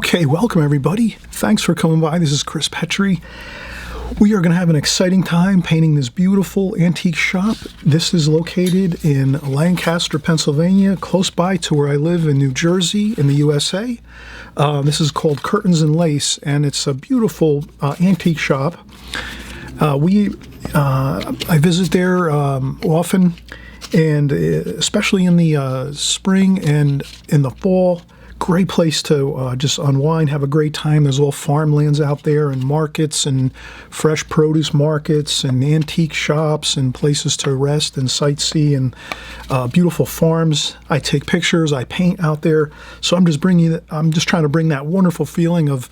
Okay, welcome everybody. Thanks for coming by. This is Chris Petri. We are going to have an exciting time painting this beautiful antique shop. This is located in Lancaster, Pennsylvania, close by to where I live in New Jersey in the USA. This is called Curtains and Lace, and it's a beautiful antique shop. I visit there often, and especially in the spring and in the fall. Great place to just unwind, have a great time. There's all farmlands out there and markets and fresh produce markets and antique shops and places to rest and sightsee and beautiful farms. I take pictures, I paint out there. So I'm just trying to bring that wonderful feeling of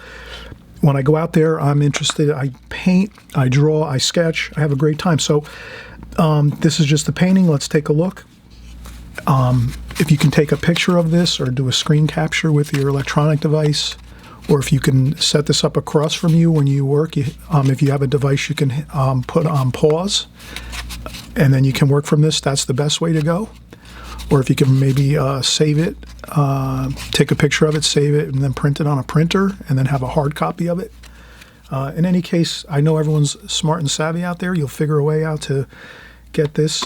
when I go out there, I'm interested. I paint, I draw, I sketch. I have a great time. So this is just the painting. Let's take a look. If you can take a picture of this or do a screen capture with your electronic device, or if you can set this up across from you when you work, if you have a device you can put on pause, and then you can work from this, that's the best way to go. Or if you can maybe save it, take a picture of it, save it, and then print it on a printer, and then have a hard copy of it. In any case, I know everyone's smart and savvy out there. You'll figure a way out to get this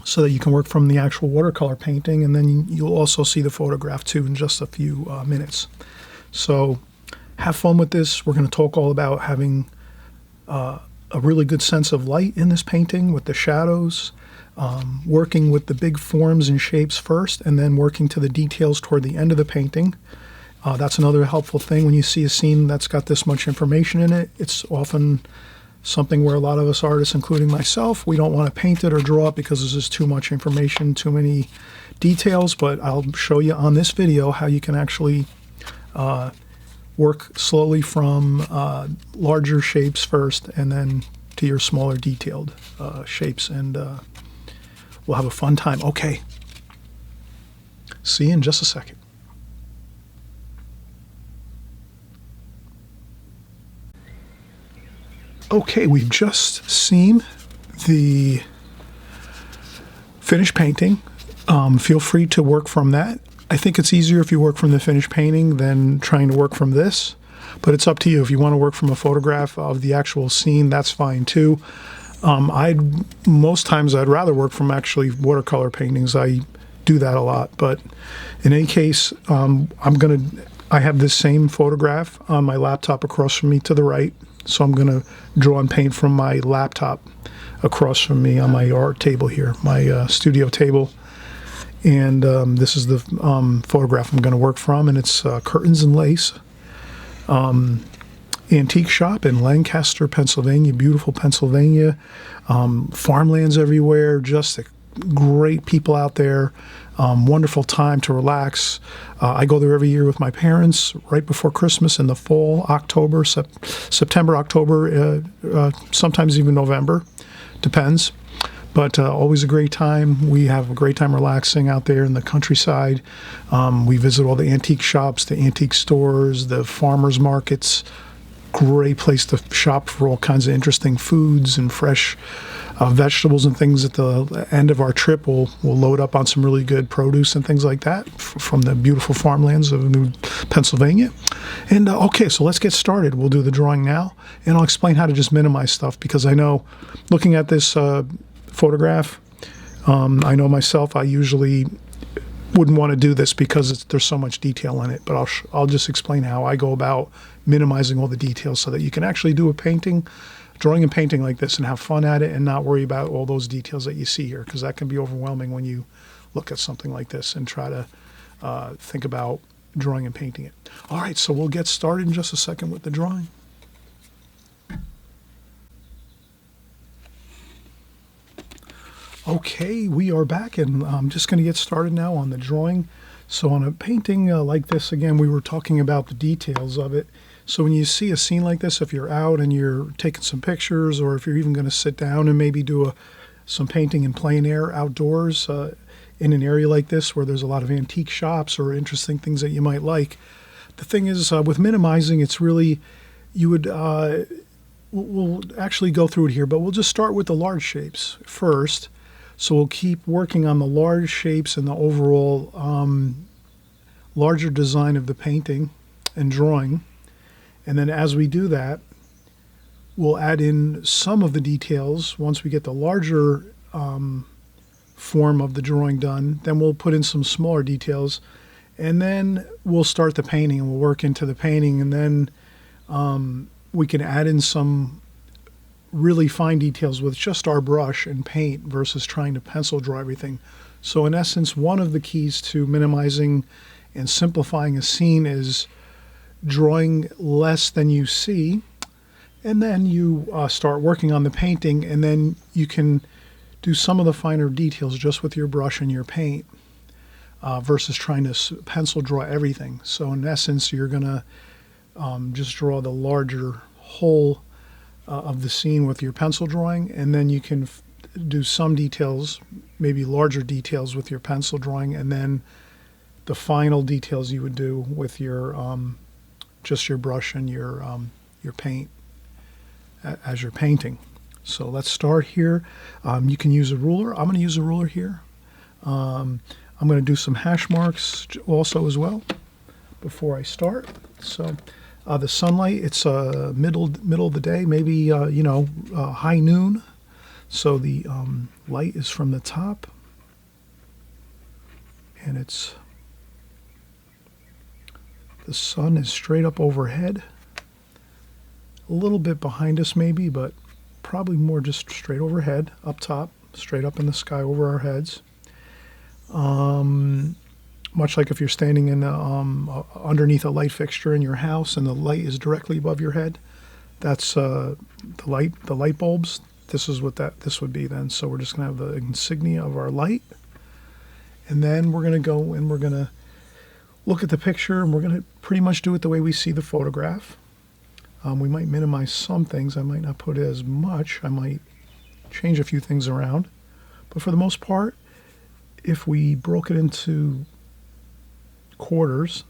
so that you can work from the actual watercolor painting, and then you'll also see the photograph too in just a few minutes. So have fun with this. We're going to talk all about having a really good sense of light in this painting with the shadows, working with the big forms and shapes first, and then working to the details toward the end of the painting. That's another helpful thing when you see a scene that's got this much information in it. It's often something where a lot of us artists, including myself, we don't want to paint it or draw it because there's just too much information, too many details, but I'll show you on this video how you can actually work slowly from larger shapes first and then to your smaller detailed shapes, and we'll have a fun time. Okay, see you in just a second. Okay, we've just seen the finished painting. Feel free to work from that. I think it's easier if you work from the finished painting than trying to work from this, but it's up to you. If you want to work from a photograph of the actual scene, that's fine too. Most times I'd rather work from actually watercolor paintings. I do that a lot, but in any case, I have this same photograph on my laptop across from me to the right. So I'm going to draw and paint from my laptop across from me on my art table here, my studio table. And this is the photograph I'm going to work from, and it's Curtains and Lace. Antique shop in Lancaster, Pennsylvania, beautiful Pennsylvania. Farmlands everywhere, just great people out there. Wonderful time to relax. I go there every year with my parents right before Christmas in the fall, October, September, October, sometimes even November, depends. But always a great time. We have a great time relaxing out there in the countryside. We visit all the antique shops, the antique stores, the farmers markets. Great place to shop for all kinds of interesting foods and fresh vegetables and things. At the end of our trip, we'll load up on some really good produce and things like that from the beautiful farmlands of New Pennsylvania. And okay, so let's get started. We'll do the drawing now, and I'll explain how to just minimize stuff, because I know looking at this photograph, I know myself, I usually wouldn't want to do this because there's so much detail in it, but I'll just explain how I go about minimizing all the details so that you can actually do a painting, drawing and painting like this, and have fun at it and not worry about all those details that you see here, because that can be overwhelming when you look at something like this and try to think about drawing and painting it. All right, so we'll get started in just a second with the drawing. Okay, we are back, and I'm just going to get started now on the drawing. So on a painting like this, again, we were talking about the details of it. So when you see a scene like this, if you're out and you're taking some pictures, or if you're even going to sit down and maybe do some painting in plein air outdoors in an area like this where there's a lot of antique shops or interesting things that you might like, the thing is with minimizing, it's really, you would, we'll actually go through it here, but we'll just start with the large shapes first. So we'll keep working on the large shapes and the overall larger design of the painting and drawing. And then as we do that, we'll add in some of the details. Once we get the larger form of the drawing done, then we'll put in some smaller details, and then we'll start the painting and we'll work into the painting, and then we can add in some really fine details with just our brush and paint versus trying to pencil draw everything. So in essence, one of the keys to minimizing and simplifying a scene is drawing less than you see, and then you start working on the painting, and then you can do some of the finer details just with your brush and your paint versus trying to pencil draw everything. So in essence, you're going to just draw the larger whole of the scene with your pencil drawing, and then you can do some details, maybe larger details with your pencil drawing, and then the final details you would do with your just your brush and your paint as you're painting. So let's start here. You can use a ruler. I'm going to use a ruler here. I'm going to do some hash marks also as well before I start. So the sunlight, it's middle of the day, maybe high noon. So the light is from the top, and the sun is straight up overhead. A little bit behind us maybe, but probably more just straight overhead, up top, straight up in the sky over our heads. Much like if you're standing in underneath a light fixture in your house and the light is directly above your head, that's the light bulbs. This is what this would be then. So we're just going to have the insignia of our light, and then we're going to go and we're going to look at the picture, and we're going to pretty much do it the way we see the photograph. We might minimize some things. I might not put as much. I might change a few things around. But for the most part, if we broke it into quarters,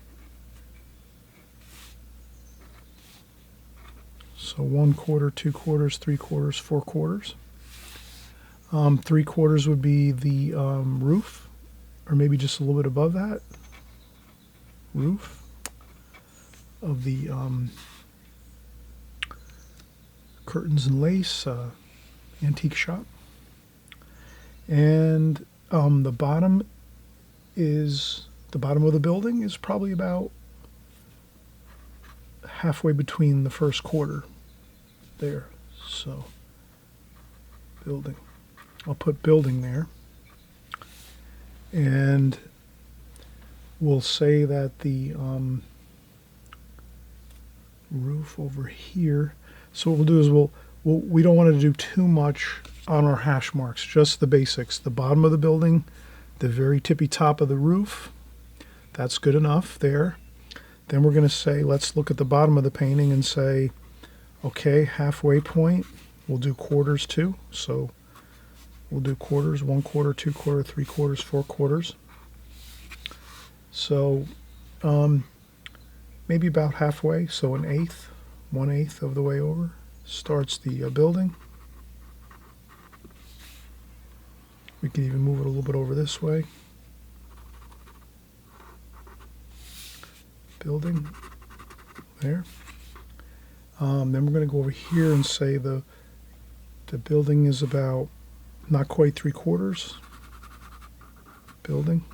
so 1 quarter, 2 quarters, 3 quarters, 4 quarters. 3 quarters would be the roof, or maybe just a little bit above that. Roof of the curtains and lace antique shop, and the bottom of the building is probably about halfway between the first quarter there. So building, I'll put building there, and we'll say that the roof over here. So what we'll do is we don't want to do too much on our hash marks, just the basics. The bottom of the building, the very tippy top of the roof, that's good enough there. Then we're going to say, let's look at the bottom of the painting and say, okay, halfway point, we'll do quarters too. So we'll do quarters, 1 quarter, 2 quarter, 3 quarters, 4 quarters. So maybe about halfway, so 1/8 of the way over starts the building. We can even move it a little bit over this way. Building there. Then we're going to go over here and say the building is about not quite 3 quarters. Building.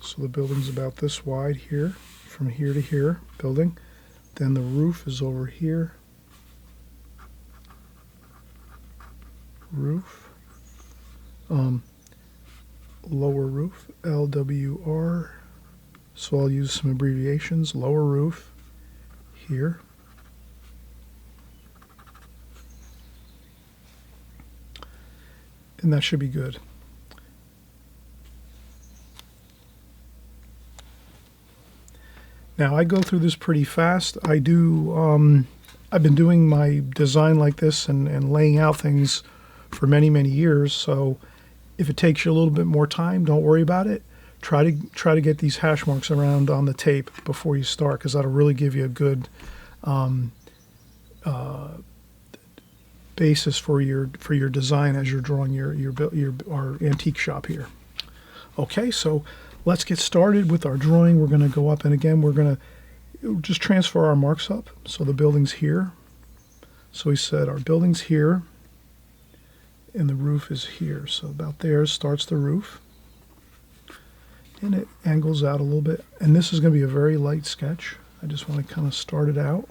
So the building's about this wide here, from here to here, building. Then the roof is over here. Roof. Lower roof, LWR. So I'll use some abbreviations. Lower roof here. And that should be good. Now I go through this pretty fast. I've been doing my design like this and laying out things for many, many years. So if it takes you a little bit more time, don't worry about it. Try to get these hash marks around on the tape before you start, because that'll really give you a good basis for your design as you're drawing our antique shop here. Okay, so let's get started with our drawing. We're going to go up, and again, we're going to just transfer our marks up. So the building's here. So we said our building's here, and the roof is here. So about there starts the roof, and it angles out a little bit. And this is going to be a very light sketch. I just want to kind of start it out,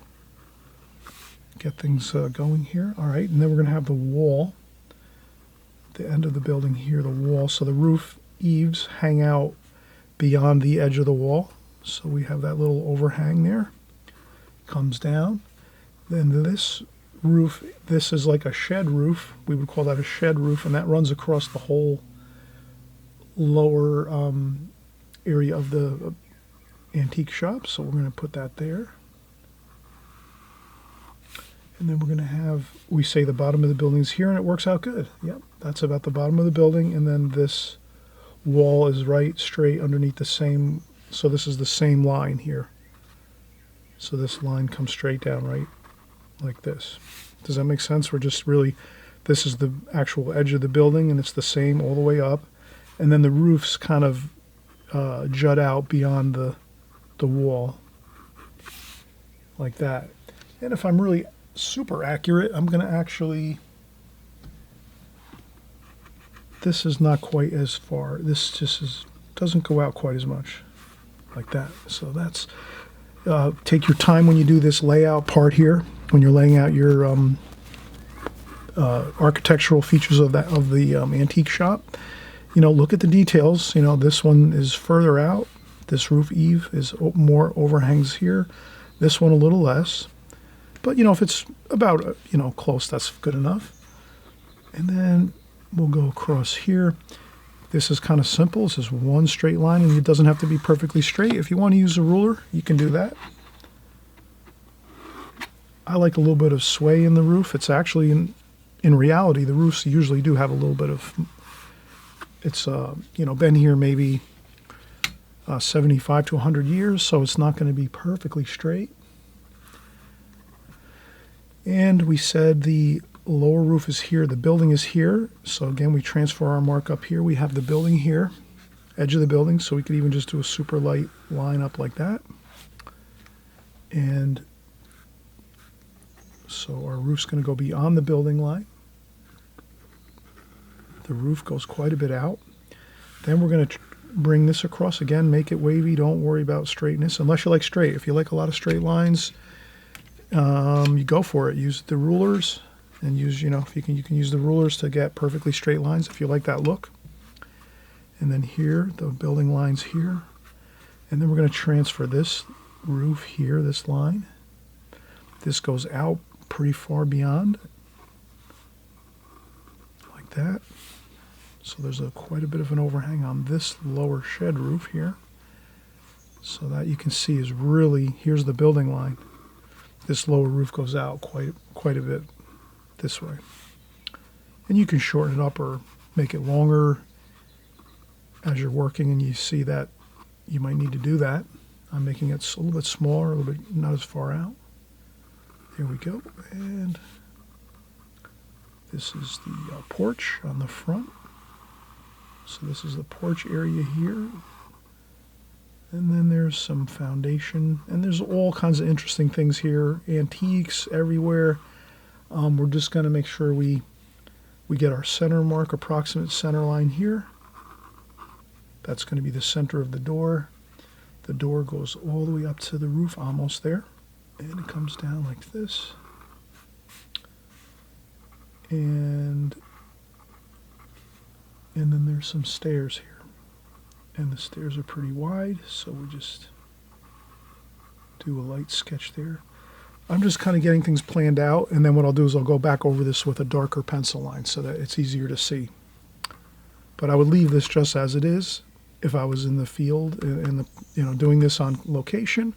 get things going here. All right, and then we're going to have the wall, the end of the building here, the wall. So the roof eaves hang out beyond the edge of the wall. So we have that little overhang there. Comes down. Then this roof, this is like a shed roof. We would call that a shed roof, and that runs across the whole lower area of the antique shop. So we're going to put that there. And then we're going to have, we say the bottom of the building is here, and it works out good. Yep, that's about the bottom of the building, and then this wall is right straight underneath the same, so this is the same line here. So this line comes straight down right like this. Does that make sense? We're just really, this is the actual edge of the building, and it's the same all the way up. And then the roofs kind of jut out beyond the wall like that. And if I'm really super accurate, I'm going to actually, this is not quite as far. This just doesn't go out quite as much like that. So that's, take your time when you do this layout part here, when you're laying out your architectural features of the antique shop. You know, look at the details. You know, this one is further out. This roof eave is more overhangs here. This one a little less. But, you know, if it's about, you know, close, that's good enough. And then we'll go across here. This is kind of simple. This is one straight line, and it doesn't have to be perfectly straight. If you want to use a ruler, you can do that. I like a little bit of sway in the roof. It's actually, in reality, the roofs usually do have a little bit of, it's, you know, been here maybe 75 to 100 years, so it's not going to be perfectly straight. And we said the lower roof is here, the building is here. So again, we transfer our mark up here. We have the building here, edge of the building, so we could even just do a super light line up like that. And so our roof's going to go beyond the building line. The roof goes quite a bit out. Then we're going to bring this across again, make it wavy. Don't worry about straightness, unless you like straight. If you like a lot of straight lines, you go for it. Use the rulers, and use, you know, if you can use the rulers to get perfectly straight lines if you like that look. And then here, the building line's here. And then we're going to transfer this roof here, this line. This goes out pretty far beyond, like that. So there's quite a bit of an overhang on this lower shed roof here. So that you can see is really, here's the building line. This lower roof goes out quite a bit this way. And you can shorten it up or make it longer as you're working, and you see that you might need to do that. I'm making it a little bit smaller, a little bit not as far out. There we go. And this is the porch on the front. So this is the porch area here. And then there's some foundation, and there's all kinds of interesting things here, antiques everywhere. We're just going to make sure we get our center mark, approximate center line here. That's going to be the center of the door. The door goes all the way up to the roof, almost there, and it comes down like this. And then there's some stairs here. And the stairs are pretty wide, so we just do a light sketch there. I'm just kind of getting things planned out, and then what I'll do is I'll go back over this with a darker pencil line so that it's easier to see. But I would leave this just as it is if I was in the field and doing this on location,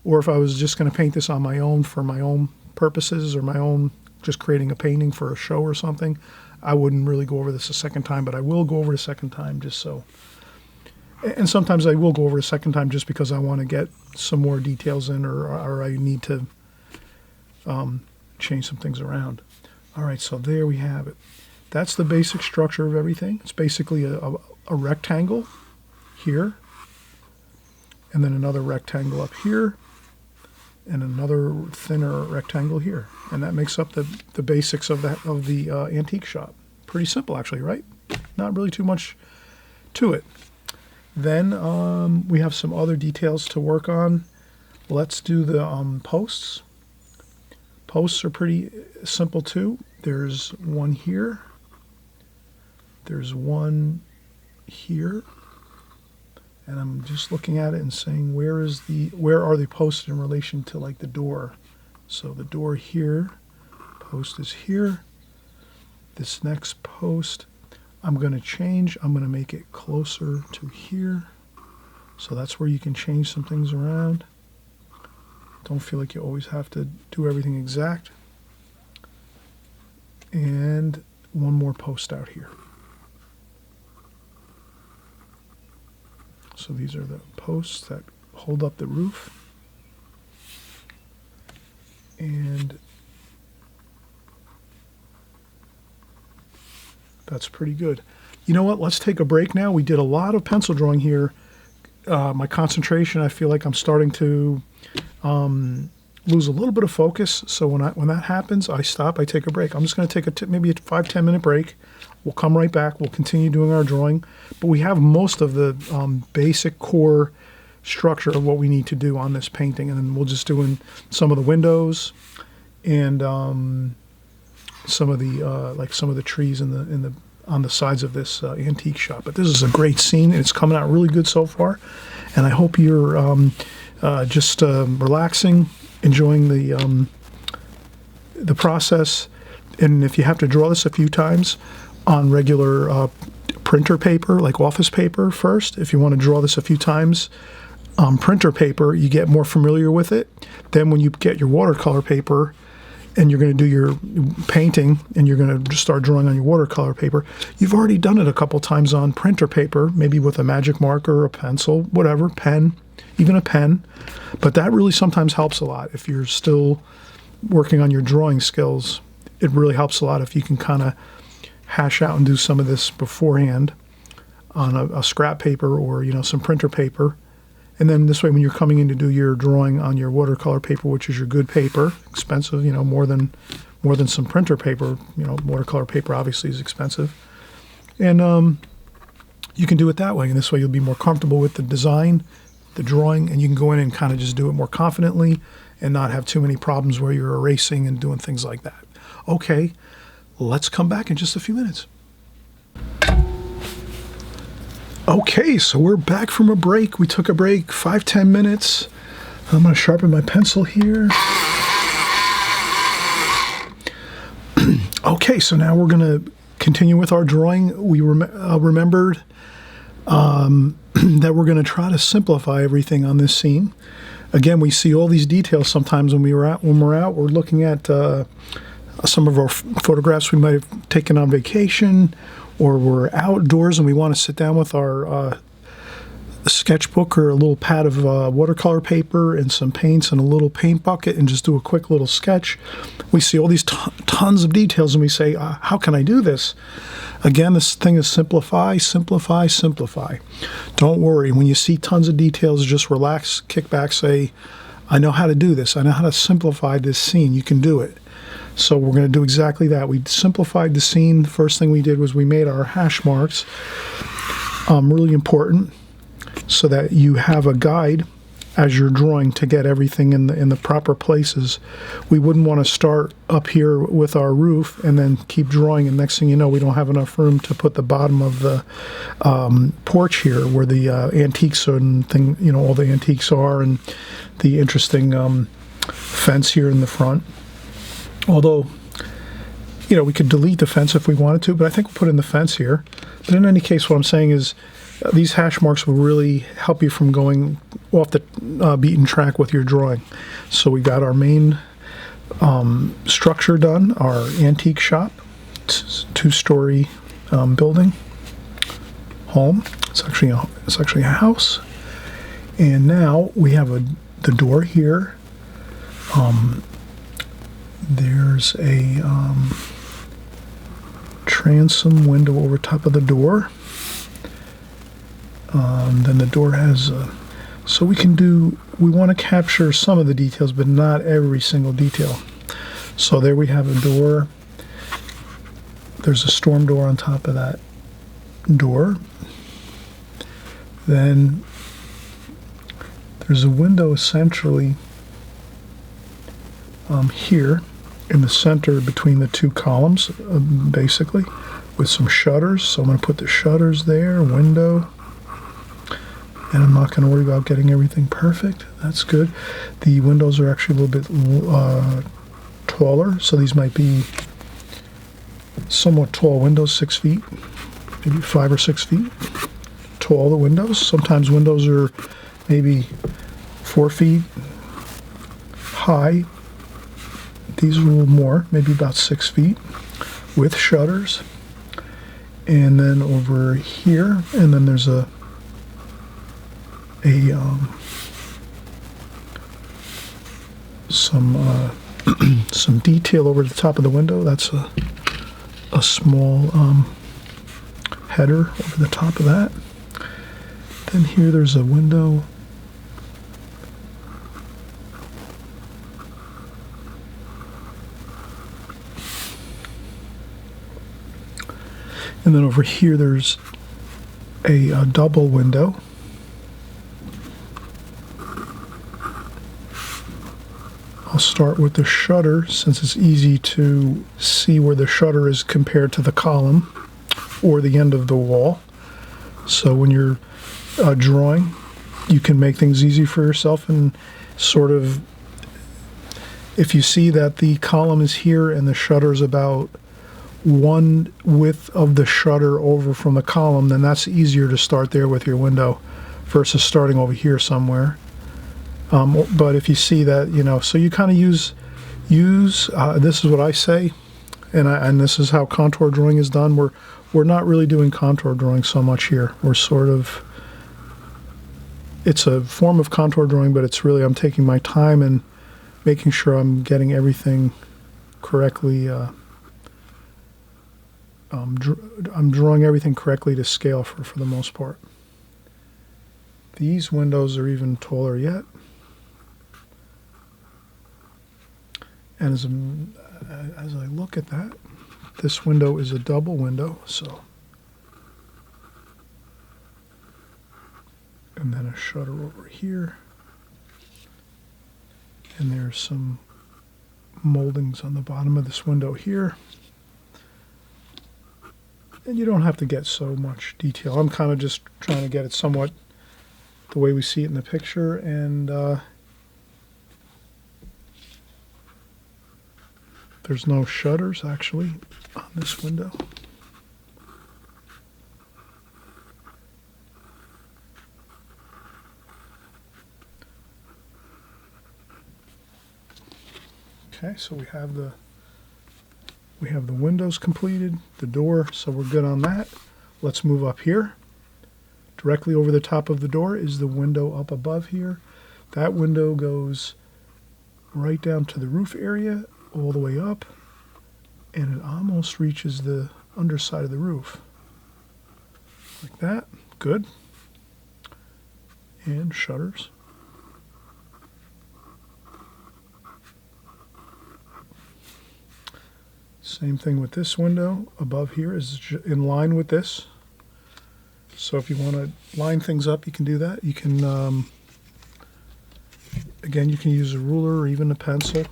or if I was just going to paint this on my own for my own purposes, or my own, just creating a painting for a show or something. I wouldn't really go over this a second time, but I will go over it a second time just so. And sometimes I will go over a second time just because I want to get some more details in, or I need to change some things around. All right, so there we have it. That's the basic structure of everything. It's basically a rectangle here, and then another rectangle up here, and another thinner rectangle here, and that makes up the basics of the antique shop. Pretty simple, actually, right? Not really too much to it. Then we have some other details to work on. Let's do the posts. Posts are pretty simple too. There's one here. There's one here. And I'm just looking at it and saying, where are they posted in relation to like the door? So the door here, post is here. This next post, I'm going to change. I'm going to make it closer to here. So that's where you can change some things around. Don't feel like you always have to do everything exact. And one more post out here. So these are the posts that hold up the roof. And that's pretty good. You know what? Let's take a break now. We did a lot of pencil drawing here. My concentration, I feel like I'm starting to lose a little bit of focus. So when that happens, I stop. I take a break. I'm just going to take maybe a 5-10 minute break. We'll come right back. We'll continue doing our drawing. But we have most of the basic core structure of what we need to do on this painting, and then we'll just do in some of the windows and some of the trees on the sides of this antique shop. But this is a great scene, and it's coming out really good so far. And I hope you're just relaxing, enjoying the process. And if you have to draw this a few times on regular printer paper, like office paper first, if you want to draw this a few times on printer paper, you get more familiar with it. Then when you get your watercolor paper and you're going to do your painting and you're going to start drawing on your watercolor paper, you've already done it a couple times on printer paper, maybe with a magic marker, a pencil, whatever, pen, even a pen. But that really sometimes helps a lot. If you're still working on your drawing skills, it really helps a lot if you can kind of hash out and do some of this beforehand on a scrap paper or some printer paper. And then this way, when you're coming in to do your drawing on your watercolor paper, which is your good paper, expensive, more than some printer paper, watercolor paper obviously is expensive. And you can do it that way. And this way you'll be more comfortable with the design, the drawing, and you can go in and kind of just do it more confidently and not have too many problems where you're erasing and doing things like that. Okay, let's come back in just a few minutes. Okay, so we're back from a break. We took a break, 5-10 minutes. I'm going to sharpen my pencil here. Okay, so now we're going to continue with our drawing. We remembered that we're going to try to simplify everything on this scene. Again, we see all these details sometimes when we're out. We're looking at some of our photographs we might have taken on vacation, or we're outdoors and we want to sit down with our sketchbook or a little pad of watercolor paper and some paints and a little paint bucket and just do a quick little sketch. We see all these tons of details and we say, how can I do this? Again, this thing is simplify, simplify, simplify. Don't worry. When you see tons of details, just relax, kick back, say, I know how to do this. I know how to simplify this scene. You can do it. So we're going to do exactly that. We simplified the scene. The first thing we did was we made our hash marks, really important, so that you have a guide as you're drawing to get everything in the proper places. We wouldn't want to start up here with our roof and then keep drawing, and next thing you know, we don't have enough room to put the bottom of the porch here where the antiques and all the antiques are, and the interesting fence here in the front. Although, we could delete the fence if we wanted to, but I think we'll put in the fence here. But in any case, what I'm saying is these hash marks will really help you from going off the beaten track with your drawing. So we got our main structure done, our antique shop, two-story building, home. It's actually a house. And now we have the door here. There's a transom window over top of the door. Then the door has, so we want to capture some of the details, but not every single detail. So there we have a door. There's a storm door on top of that door. Then there's a window essentially here in the center between the two columns, basically, with some shutters. So I'm going to put the shutters there, window, and I'm not going to worry about getting everything perfect. That's good. The windows are actually a little bit taller, so these might be somewhat tall windows, 6 feet, maybe 5 or 6 feet tall, the windows. Sometimes windows are maybe 4 feet high. These are a little more, maybe about 6 feet, with shutters. And then over here, and then there's some detail over the top of the window. That's a small header over the top of that. Then here there's a window. And then over here there's a double window. I'll start with the shutter since it's easy to see where the shutter is compared to the column or the end of the wall. So when you're drawing, you can make things easy for yourself and sort of, if you see that the column is here and the shutter is about one width of the shutter over from the column, then that's easier to start there with your window versus starting over here somewhere. But if you see that, so you kind of use this is what I say, and this is how contour drawing is done. We're not really doing contour drawing so much here. We're sort of, it's a form of contour drawing, but it's really, I'm taking my time and making sure I'm getting everything correctly. I'm drawing everything correctly to scale for the most part. These windows are even taller yet. And as I look at that, this window is a double window, so. And then a shutter over here. And there's some moldings on the bottom of this window here. And you don't have to get so much detail. I'm kind of just trying to get it somewhat the way we see it in the picture. And there's no shutters actually on this window. Okay, so we have the windows completed, the door, so we're good on that. Let's move up here. Directly over the top of the door is the window up above here. That window goes right down to the roof area, all the way up, and it almost reaches the underside of the roof. Like that. Good. And shutters. Same thing with this window above here is in line with this. So if you want to line things up, you can do that. You can, again, you can use a ruler or even a pencil.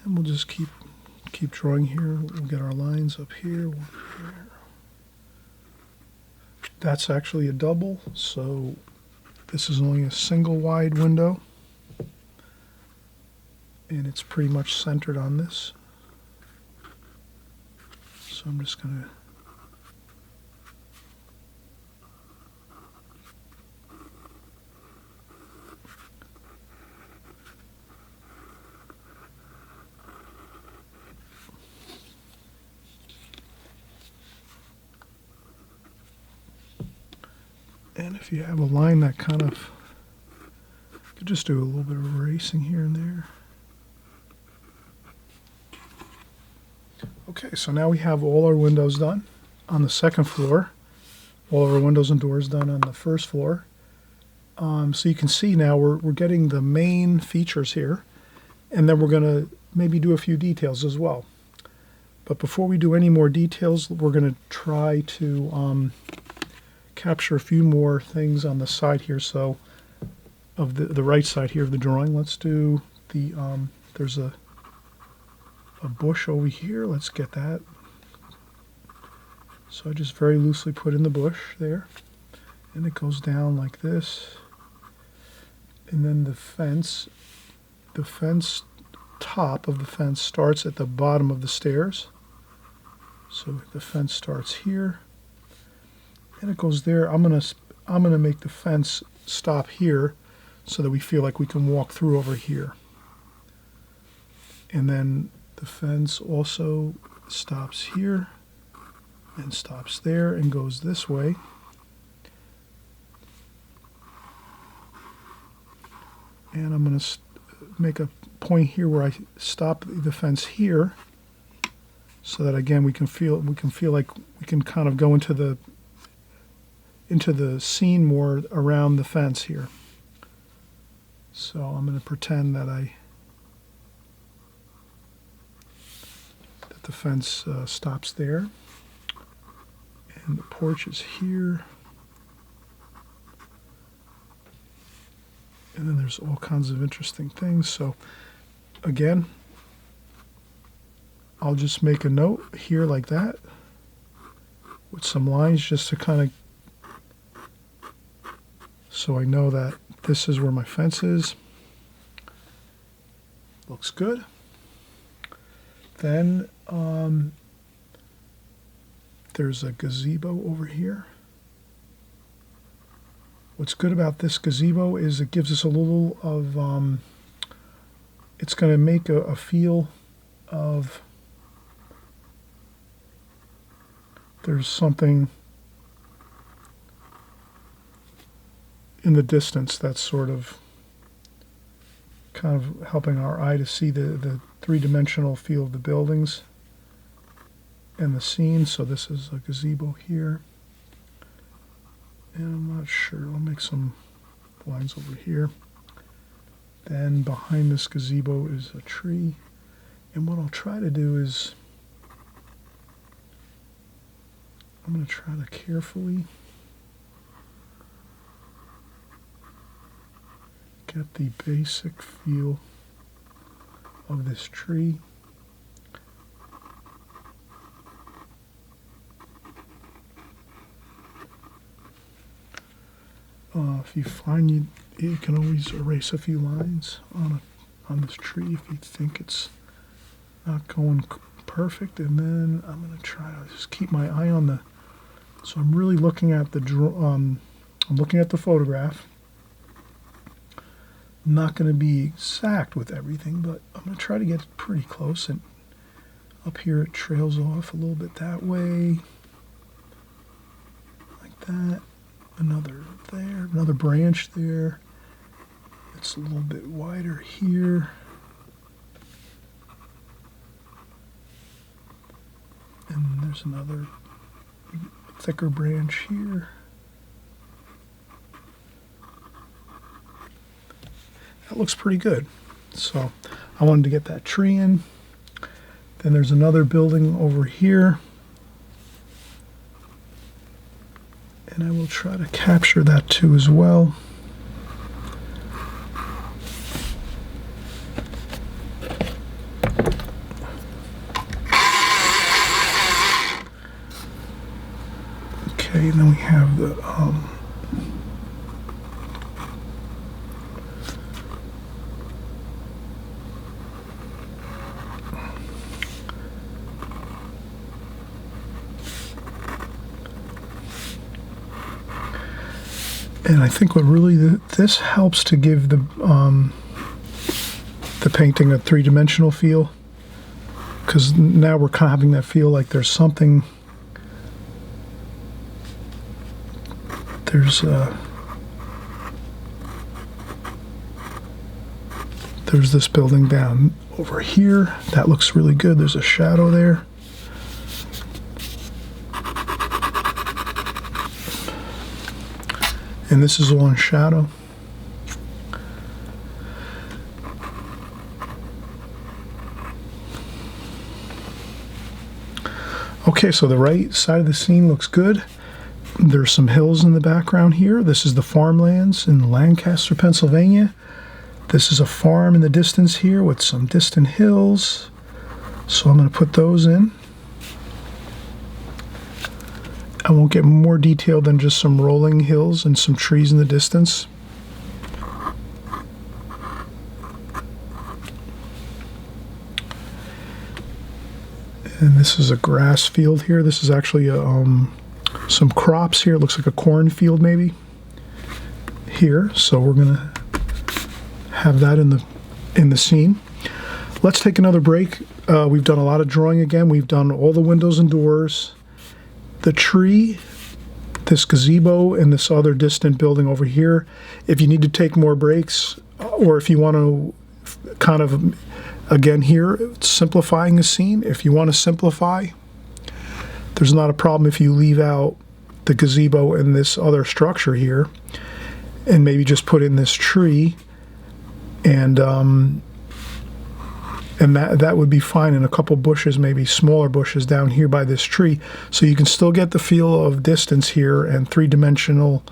And we'll just keep drawing here. We'll get our lines up here, one here. That's actually a double, so this is only a single wide window. And it's pretty much centered on this. So I'm just going to And if you have a line that kind of, you could just do a little bit of erasing here and there. Okay, so now we have all our windows done on the second floor. All of our windows and doors done on the first floor. So you can see now we're getting the main features here, and then we're going to maybe do a few details as well. But before we do any more details, we're going to try to capture a few more things on the side here. So of the right side here of the drawing, let's do the, there's a bush over here. Let's get that. So I just very loosely put in the bush there, and it goes down like this. And then the fence top of the fence starts at the bottom of the stairs. So the fence starts here, and it goes there. I'm gonna make the fence stop here, so that we feel like we can walk through over here. And then the fence also stops here and stops there and goes this way. And I'm going to make a point here where I stop the fence here, so that again we can feel like we can kind of go into the scene more around the fence here. So I'm going to pretend that the fence stops there, and the porch is here. And then there's all kinds of interesting things. So again, I'll just make a note here like that with some lines just to kind of, so I know that this is where my fence is. Looks good. Then there's a gazebo over here. What's good about this gazebo is it gives us a little of, it's going to make a feel of, there's something in the distance that's sort of kind of helping our eye to see the three-dimensional feel of the buildings and the scene. So this is a gazebo here. And I'm not sure, I'll make some lines over here. Then behind this gazebo is a tree. And what I'll try to do is, I'm going to try to carefully get the basic feel of this tree. If you find you can always erase a few lines on this tree if you think it's not going perfect. And then I'm going to try to just keep my eye on the. So I'm really looking at I'm looking at the photograph. I'm not going to be exact with everything, but I'm going to try to get pretty close. And up here it trails off a little bit that way, like that. Another there, another branch there. It's a little bit wider here. And there's another thicker branch here. That looks pretty good. So I wanted to get that tree in. Then there's another building over here. And I will try to capture that too as well. Okay, and then we have the and I think what really this helps to give the painting a three-dimensional feel, because now we're kind of having that feel like there's something there's this building down over here. That looks really good. There's a shadow there. And this is all in shadow. Okay, so the right side of the scene looks good. There's some hills in the background here. This is the farmlands in Lancaster, Pennsylvania. This is a farm in the distance here with some distant hills. So I'm going to put those in. I won't get more detailed than just some rolling hills and some trees in the distance. And this is a grass field here. This is actually some crops here. It looks like a cornfield maybe here. So we're gonna have that in the scene. Let's take another break. We've done a lot of drawing again. We've done all the windows and doors, the tree, this gazebo, and this other distant building over here. If you need to take more breaks, or if you want to kind of, again here, simplifying a scene, if you want to simplify, there's not a problem if you leave out the gazebo and this other structure here, and maybe just put in this tree, and that would be fine, and a couple bushes, maybe smaller bushes down here by this tree, so you can still get the feel of distance here and three-dimensional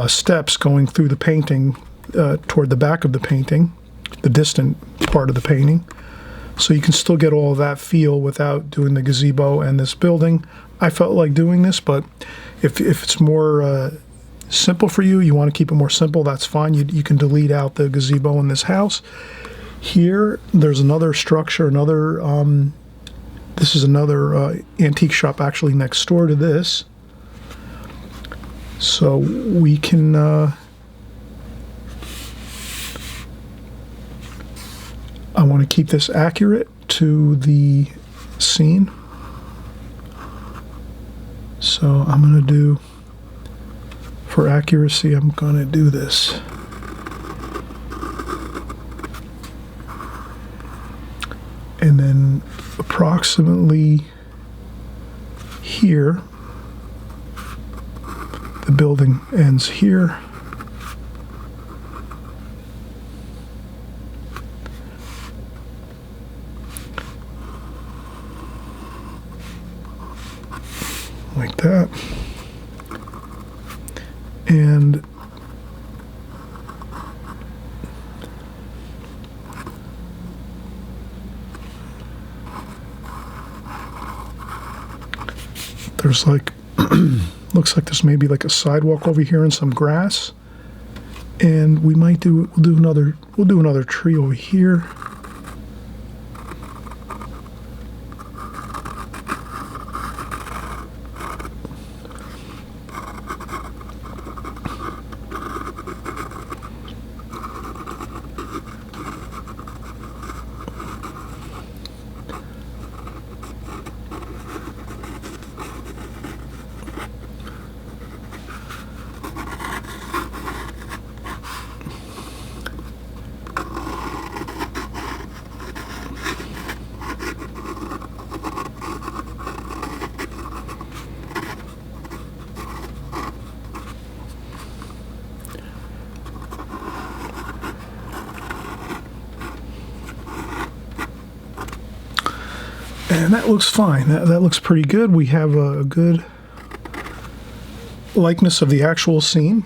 steps going through the painting toward the back of the painting, the distant part of the painting. So you can still get all of that feel without doing the gazebo and this building. I felt like doing this, but if it's more simple for you, you want to keep it more simple, that's fine. You can delete out the gazebo in this house. Here, there's another structure, this is another antique shop actually next door to this. So we can, I want to keep this accurate to the scene. So I'm going to do, for accuracy, I'm going to do this. And then approximately here, the building ends here. Like that. And there's like, looks like there's maybe like a sidewalk over here and some grass. And we might we'll do another tree over here. And that looks fine. That looks pretty good. We have a good likeness of the actual scene.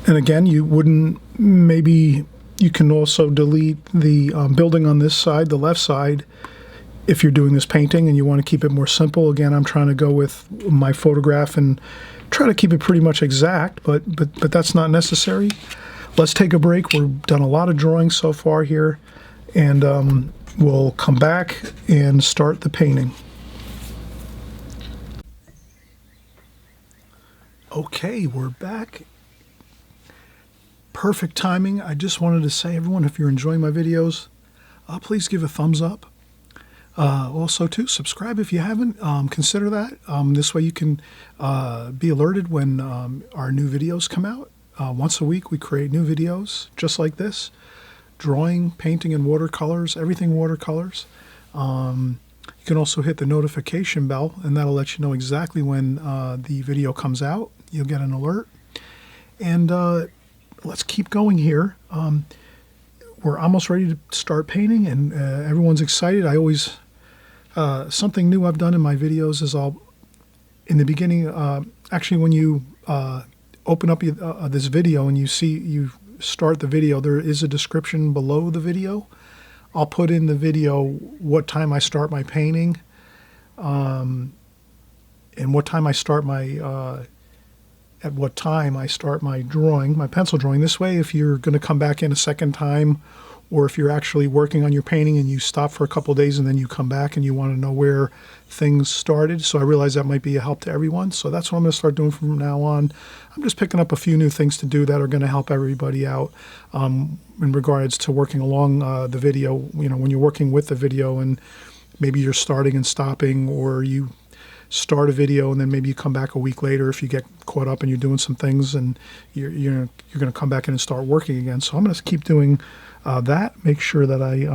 And again, maybe you can also delete the building on this side, the left side, if you're doing this painting and you want to keep it more simple. Again, I'm trying to go with my photograph and try to keep it pretty much exact, but that's not necessary. Let's take a break. We've done a lot of drawing so far here, and we'll come back and start the painting. Okay, we're back. Perfect timing. I just wanted to say, everyone, if you're enjoying my videos, please give a thumbs up. Also, too, subscribe if you haven't. Consider that. This way you can be alerted when our new videos come out. Once a week we create new videos just like this. Drawing, painting, and watercolors, everything watercolors. You can also hit the notification bell, and that'll let you know exactly when the video comes out. You'll get an alert. And let's keep going here. We're almost ready to start painting, and everyone's excited. I always, something new I've done in my videos is in the beginning, actually when you open up this video and you start the video, there is a description below the video. I'll put in the video what time I start my painting, and what time I start my at what time I start my drawing, my pencil drawing. This way, if you're going to come back in a second time, or if you're actually working on your painting and you stop for a couple of days and then you come back and you want to know where things started. So I realize that might be a help to everyone. So that's what I'm going to start doing from now on. I'm just picking up a few new things to do that are going to help everybody out in regards to working along the video. You know, when you're working with the video and maybe you're starting and stopping, or you start a video and then maybe you come back a week later if you get caught up and you're doing some things, and you're going to come back in and start working again. So I'm going to keep doing that. Make sure that I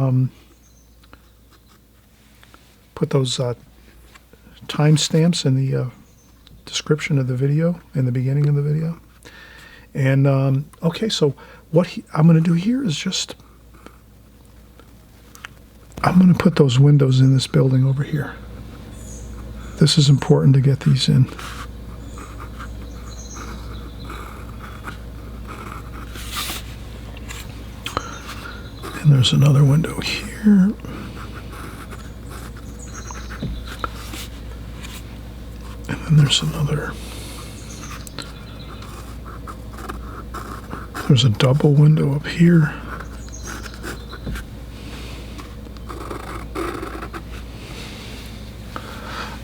put those timestamps in the description of the video, in the beginning of the video. And okay, so what I'm going to do here is just, I'm going to put those windows in this building over here. This is important to get these in. And there's another window here. And then there's another. There's a double window up here.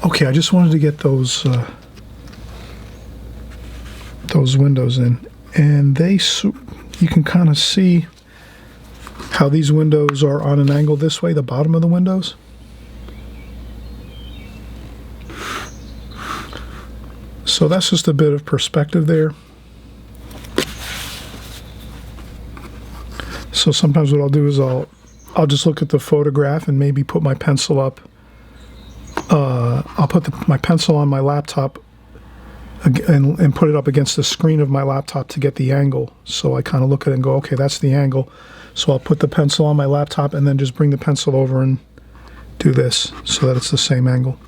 Okay, I just wanted to get those windows in, and you can kind of see how these windows are on an angle this way, the bottom of the windows. So that's just a bit of perspective there. So sometimes what I'll do is I'll just look at the photograph and maybe put my pencil up. I'll put my pencil on my laptop and put it up against the screen of my laptop to get the angle. So I kind of look at it and go, okay, that's the angle. So I'll put the pencil on my laptop and then just bring the pencil over and do this so that it's the same angle.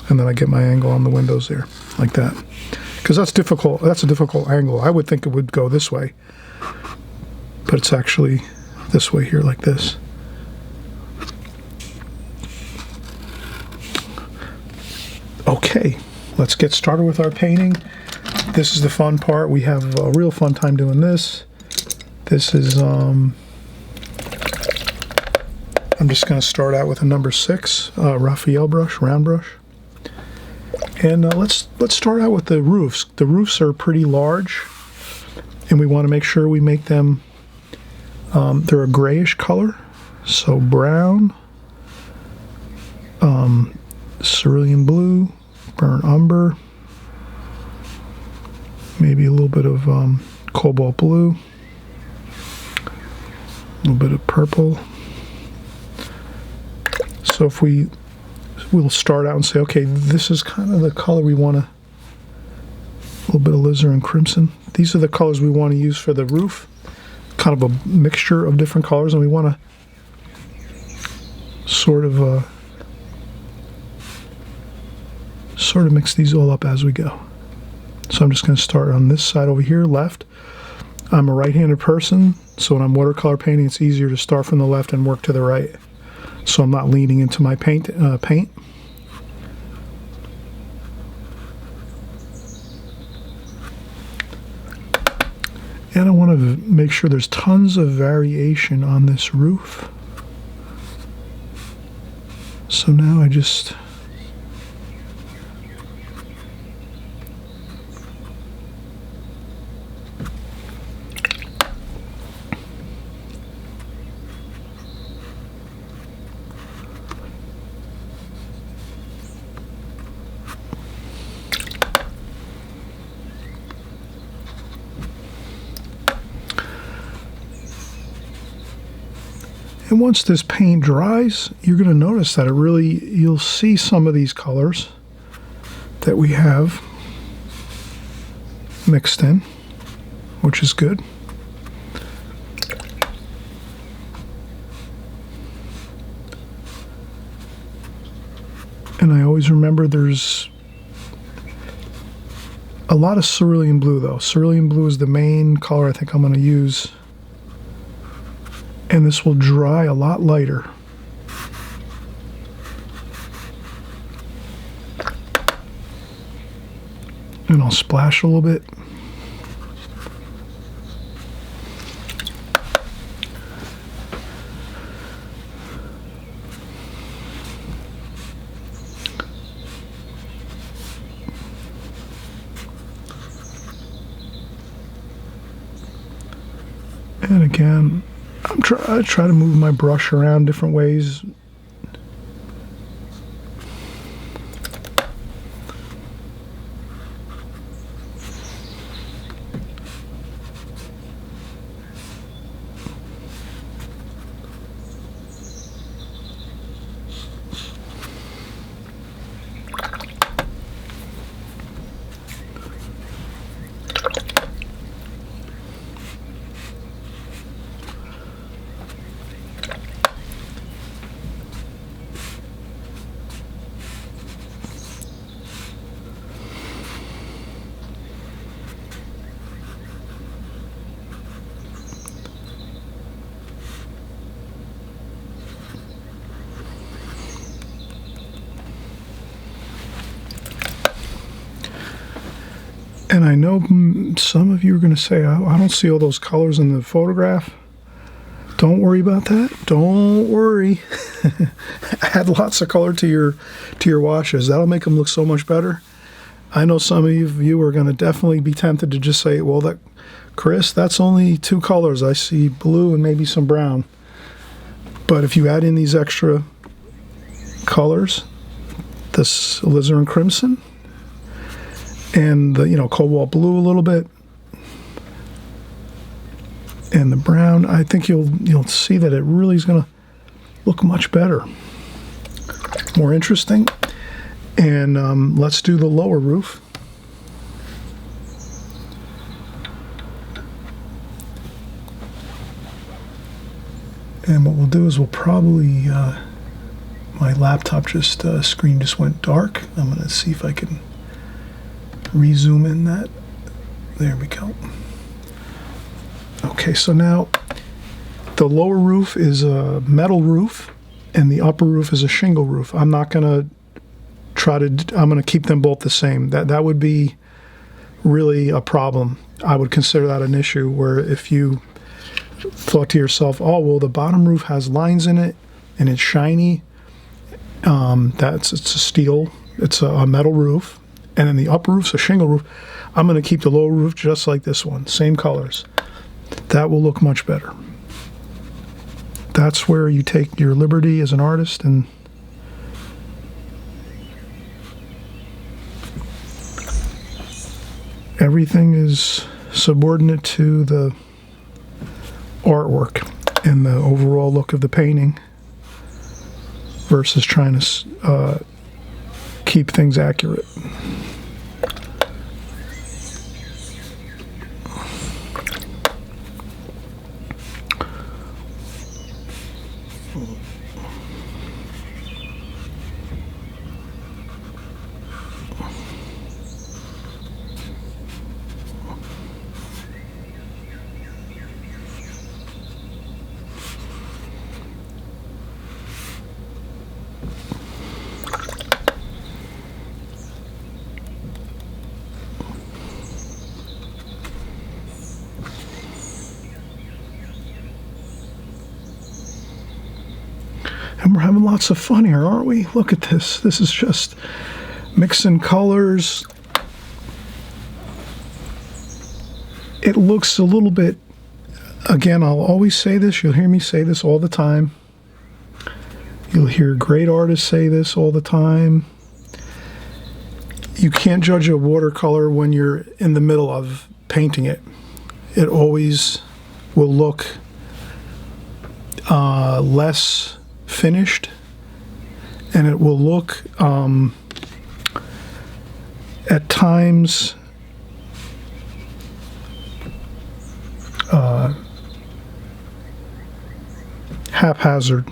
And then I get my angle on the windows there, like that. Because that's difficult. That's a difficult angle. I would think it would go this way, but it's actually this way here, like this. Okay, let's get started with our painting. This is the fun part. We have a real fun time doing this. This is, I'm just going to start out with a number 6 Raphael brush, round brush. And let's start out with the roofs. The roofs are pretty large, and we want to make sure we make them, they're a grayish color. So brown, cerulean blue, burnt umber, maybe a little bit of cobalt blue, a little bit of purple. So if we'll start out and say, okay, this is kind of the color we want to, a little bit of alizarin crimson. These are the colors we want to use for the roof, kind of a mixture of different colors, and we want to sort of mix these all up as we go. So I'm just going to start on this side over here, left. I'm a right-handed person, so when I'm watercolor painting, it's easier to start from the left and work to the right. So I'm not leaning into my paint. And I want to make sure there's tons of variation on this roof. So now I just And once this paint dries, you're going to notice that you'll see some of these colors that we have mixed in, which is good. And I always remember there's a lot of cerulean blue though. Cerulean blue is the main color I think I'm going to use. And this will dry a lot lighter. And I'll splash a little bit. And again, I try to move my brush around different ways. And I know some of you are going to say, I don't see all those colors in the photograph. Don't worry about that. Don't worry. Add lots of color to your washes. That'll make them look so much better. I know some of you are going to definitely be tempted to just say, well, Chris, that's only 2 colors. I see blue and maybe some brown. But if you add in these extra colors, this alizarin crimson, and the cobalt blue a little bit, and the brown, I think you'll see that it really is going to look much better, more interesting. And let's do the lower roof. And what we'll do is we'll probably my laptop screen just went dark. I'm going to see if I can re-zoom in that. There we go. Okay, so now the lower roof is a metal roof and the upper roof is a shingle roof. I'm not going to I'm going to keep them both the same. That would be really a problem. I would consider that an issue where if you thought to yourself, oh, well, the bottom roof has lines in it and it's shiny, it's a steel, it's a metal roof. And then the upper roof's a shingle roof. I'm going to keep the lower roof just like this one, same colors. That will look much better. That's where you take your liberty as an artist, and everything is subordinate to the artwork and the overall look of the painting versus trying to keep things accurate. And we're having lots of fun here, aren't we? Look at this. This is just mixing colors. It looks a little bit, again, I'll always say this. You'll hear me say this all the time. You'll hear great artists say this all the time. You can't judge a watercolor when you're in the middle of painting it. It always will look less finished, and it will look at times haphazard.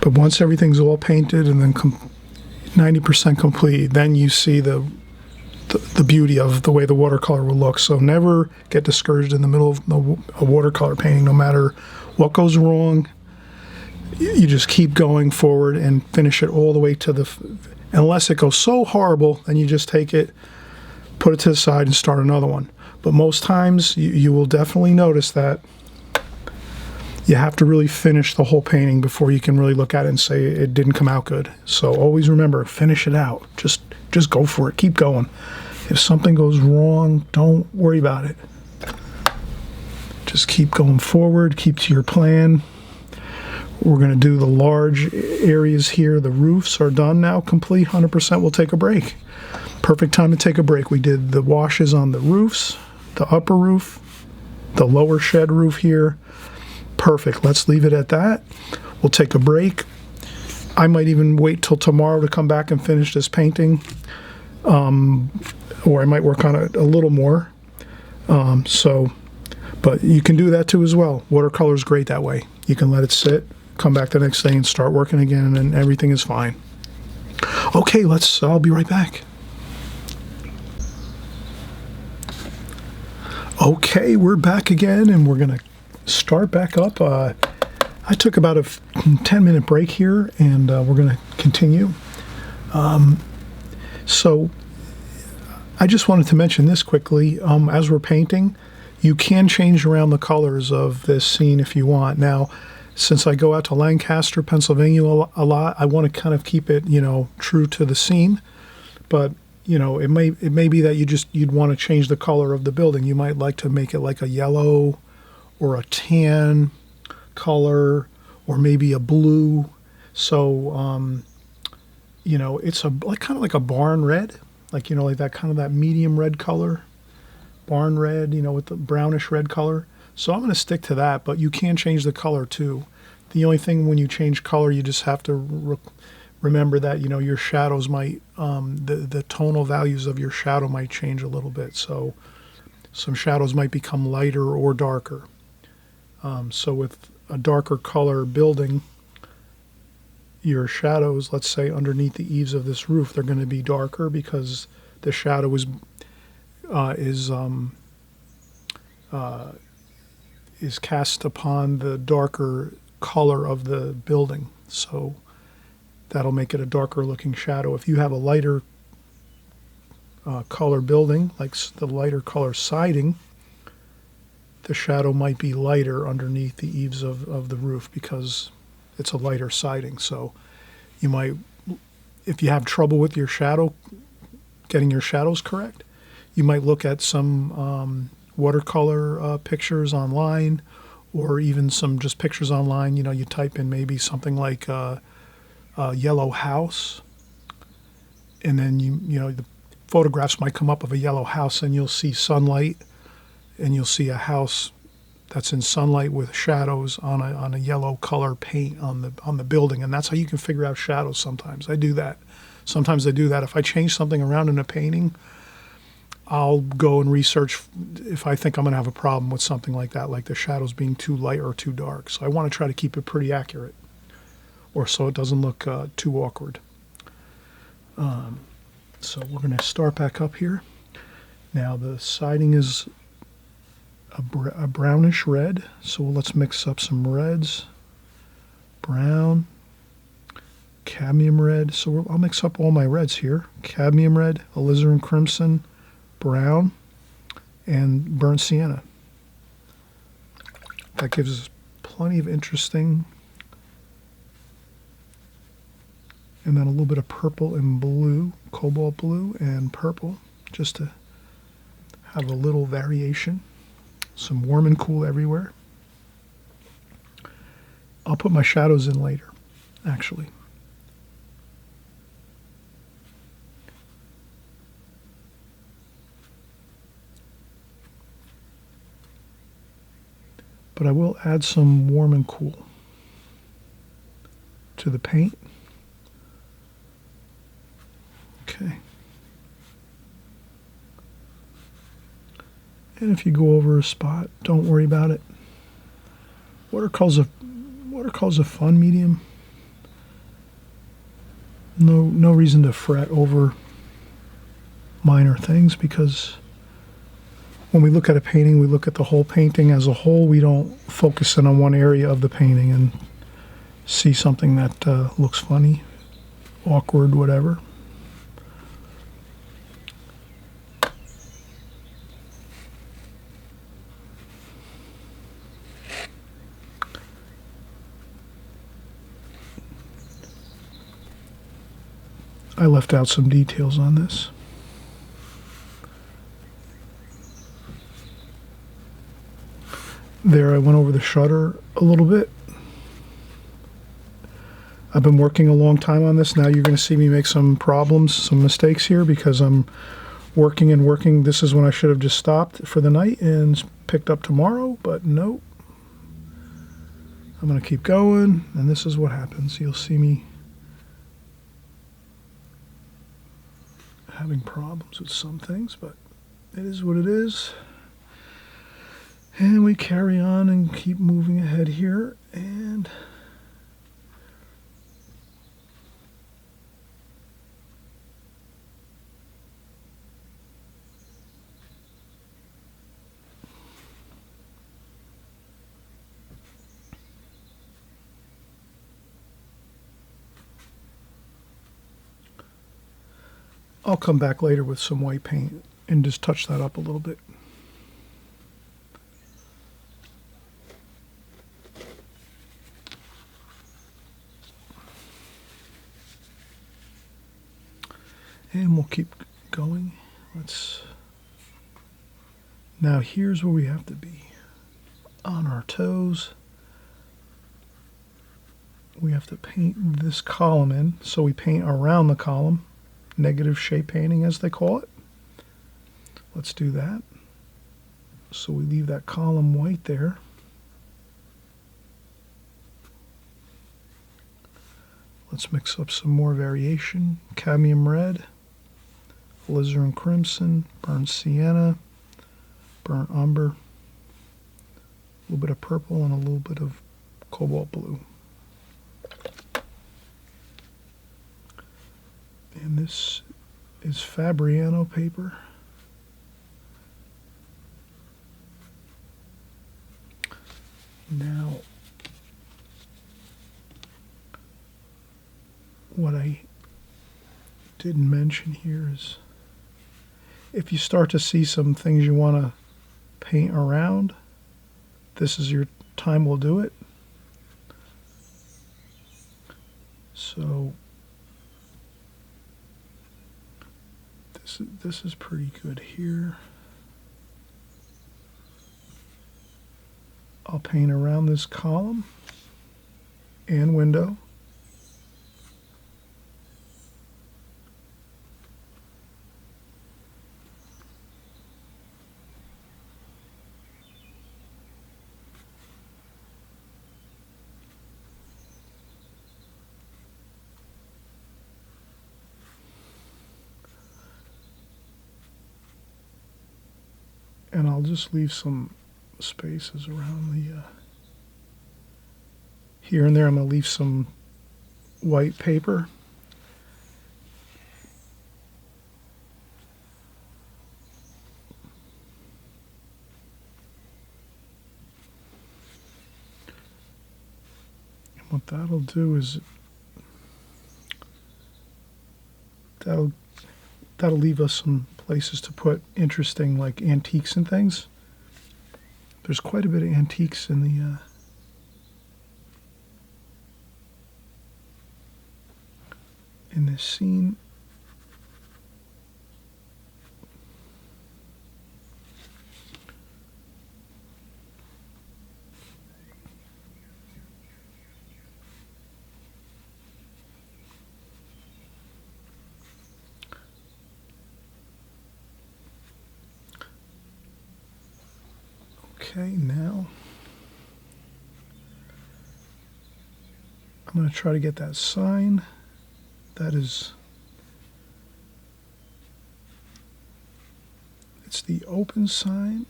But once everything's all painted and then 90% complete, then you see the beauty of the way the watercolor will look. So never get discouraged in the middle of a watercolor painting. No matter what goes wrong, you just keep going forward and finish it all the way to unless it goes so horrible, then you just take it, put it to the side, and start another one. But most times you will definitely notice that you have to really finish the whole painting before you can really look at it and say it didn't come out good. So always remember, finish it out. Just go for it. Keep going. If something goes wrong, don't worry about it. Just keep going forward. Keep to your plan. We're going to do the large areas here. The roofs are done now, complete, 100%. We'll take a break. Perfect time to take a break. We did the washes on the roofs, the upper roof, the lower shed roof here. Perfect. Let's leave it at that. We'll take a break. I might even wait till tomorrow to come back and finish this painting, or I might work on it a little more. But you can do that too as well. Watercolor is great that way. You can let it sit, come back the next day and start working again, and everything is fine. Okay, I'll be right back. Okay, we're back again, and we're going to start back up. I took about a 10-minute break here, and we're going to continue. So I just wanted to mention this quickly. As we're painting, you can change around the colors of this scene if you want. Now, since I go out to Lancaster, Pennsylvania a lot, I want to kind of keep it, true to the scene. But it may be that you'd want to change the color of the building. You might like to make it like a yellow or a tan color, or maybe a blue. So, it's kind of like a barn red, like that kind of that medium red color, barn red, with the brownish red color. So I'm going to stick to that, but you can change the color too. The only thing when you change color, you just have to remember that, your shadows might, the tonal values of your shadow might change a little bit. So some shadows might become lighter or darker. So with a darker color building, your shadows, let's say underneath the eaves of this roof, they're going to be darker because the shadow is cast upon the darker color of the building. So that'll make it a darker looking shadow. If you have a lighter color building, like the lighter color siding, the shadow might be lighter underneath the eaves of the roof because it's a lighter siding. So you might, if you have trouble with your shadow, getting your shadows correct, you might look at some watercolor pictures online, or even some just pictures online. You type in maybe something like a yellow house, and then the photographs might come up of a yellow house, and you'll see sunlight, and you'll see a house that's in sunlight with shadows on a yellow color paint on the building, and that's how you can figure out shadows. Sometimes I do that. If I change something around in a painting, I'll go and research if I think I'm going to have a problem with something like that, like the shadows being too light or too dark. So I want to try to keep it pretty accurate, or so it doesn't look too awkward. So we're going to start back up here. Now the siding is a brownish red, so let's mix up some reds. Brown, cadmium red. So I'll mix up all my reds here. Cadmium red, alizarin crimson, brown, and burnt sienna. That gives us plenty of interesting. And then a little bit of purple and blue, cobalt blue and purple, just to have a little variation. Some warm and cool everywhere. I'll put my shadows in later, actually. but I will add some warm and cool to the paint. Okay. And if you go over a spot, don't worry about it. Watercolor's a fun medium. No reason to fret over minor things, because when we look at a painting, we look at the whole painting as a whole. We don't focus in on one area of the painting and see something that looks funny, awkward, whatever. I left out some details on this. There, I went over the shutter a little bit. I've been working a long time on this. Now you're going to see me make some problems, some mistakes here, because I'm working and working. This is when I should have just stopped for the night and picked up tomorrow, but nope. I'm going to keep going, and this is what happens. You'll see me having problems with some things, but it is what it is. And we carry on and keep moving ahead here, and I'll come back later with some white paint and just touch that up a little bit. And we'll keep going. Now here's where we have to be on our toes. We have to paint this column in, so we paint around the column. Negative shape painting, as they call it. Let's do that. So we leave that column white there. Let's mix up some more variation. Cadmium red, alizarin crimson, burnt sienna, burnt umber, a little bit of purple, and a little bit of cobalt blue. And this is Fabriano paper. Now, what I didn't mention here is, if you start to see some things you want to paint around, this is your time we'll do it. So this is pretty good here. I'll paint around this column and window. And I'll just leave some spaces around the here and there. I'm going to leave some white paper. And what that'll do is that'll leave us some places to put interesting, like, antiques and things. There's quite a bit of antiques in the in this scene. Okay, now I'm going to try to get that sign. That is, it's the open sign.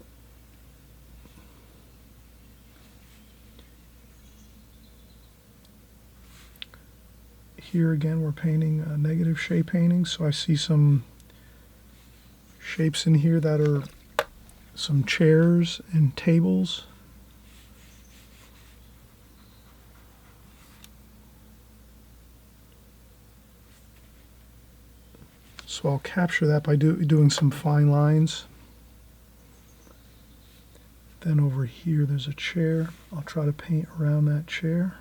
Here again, we're painting a negative shape painting, so I see some shapes in here that are some chairs and tables. So I'll capture that by doing some fine lines. Then over here there's a chair. I'll try to paint around that chair.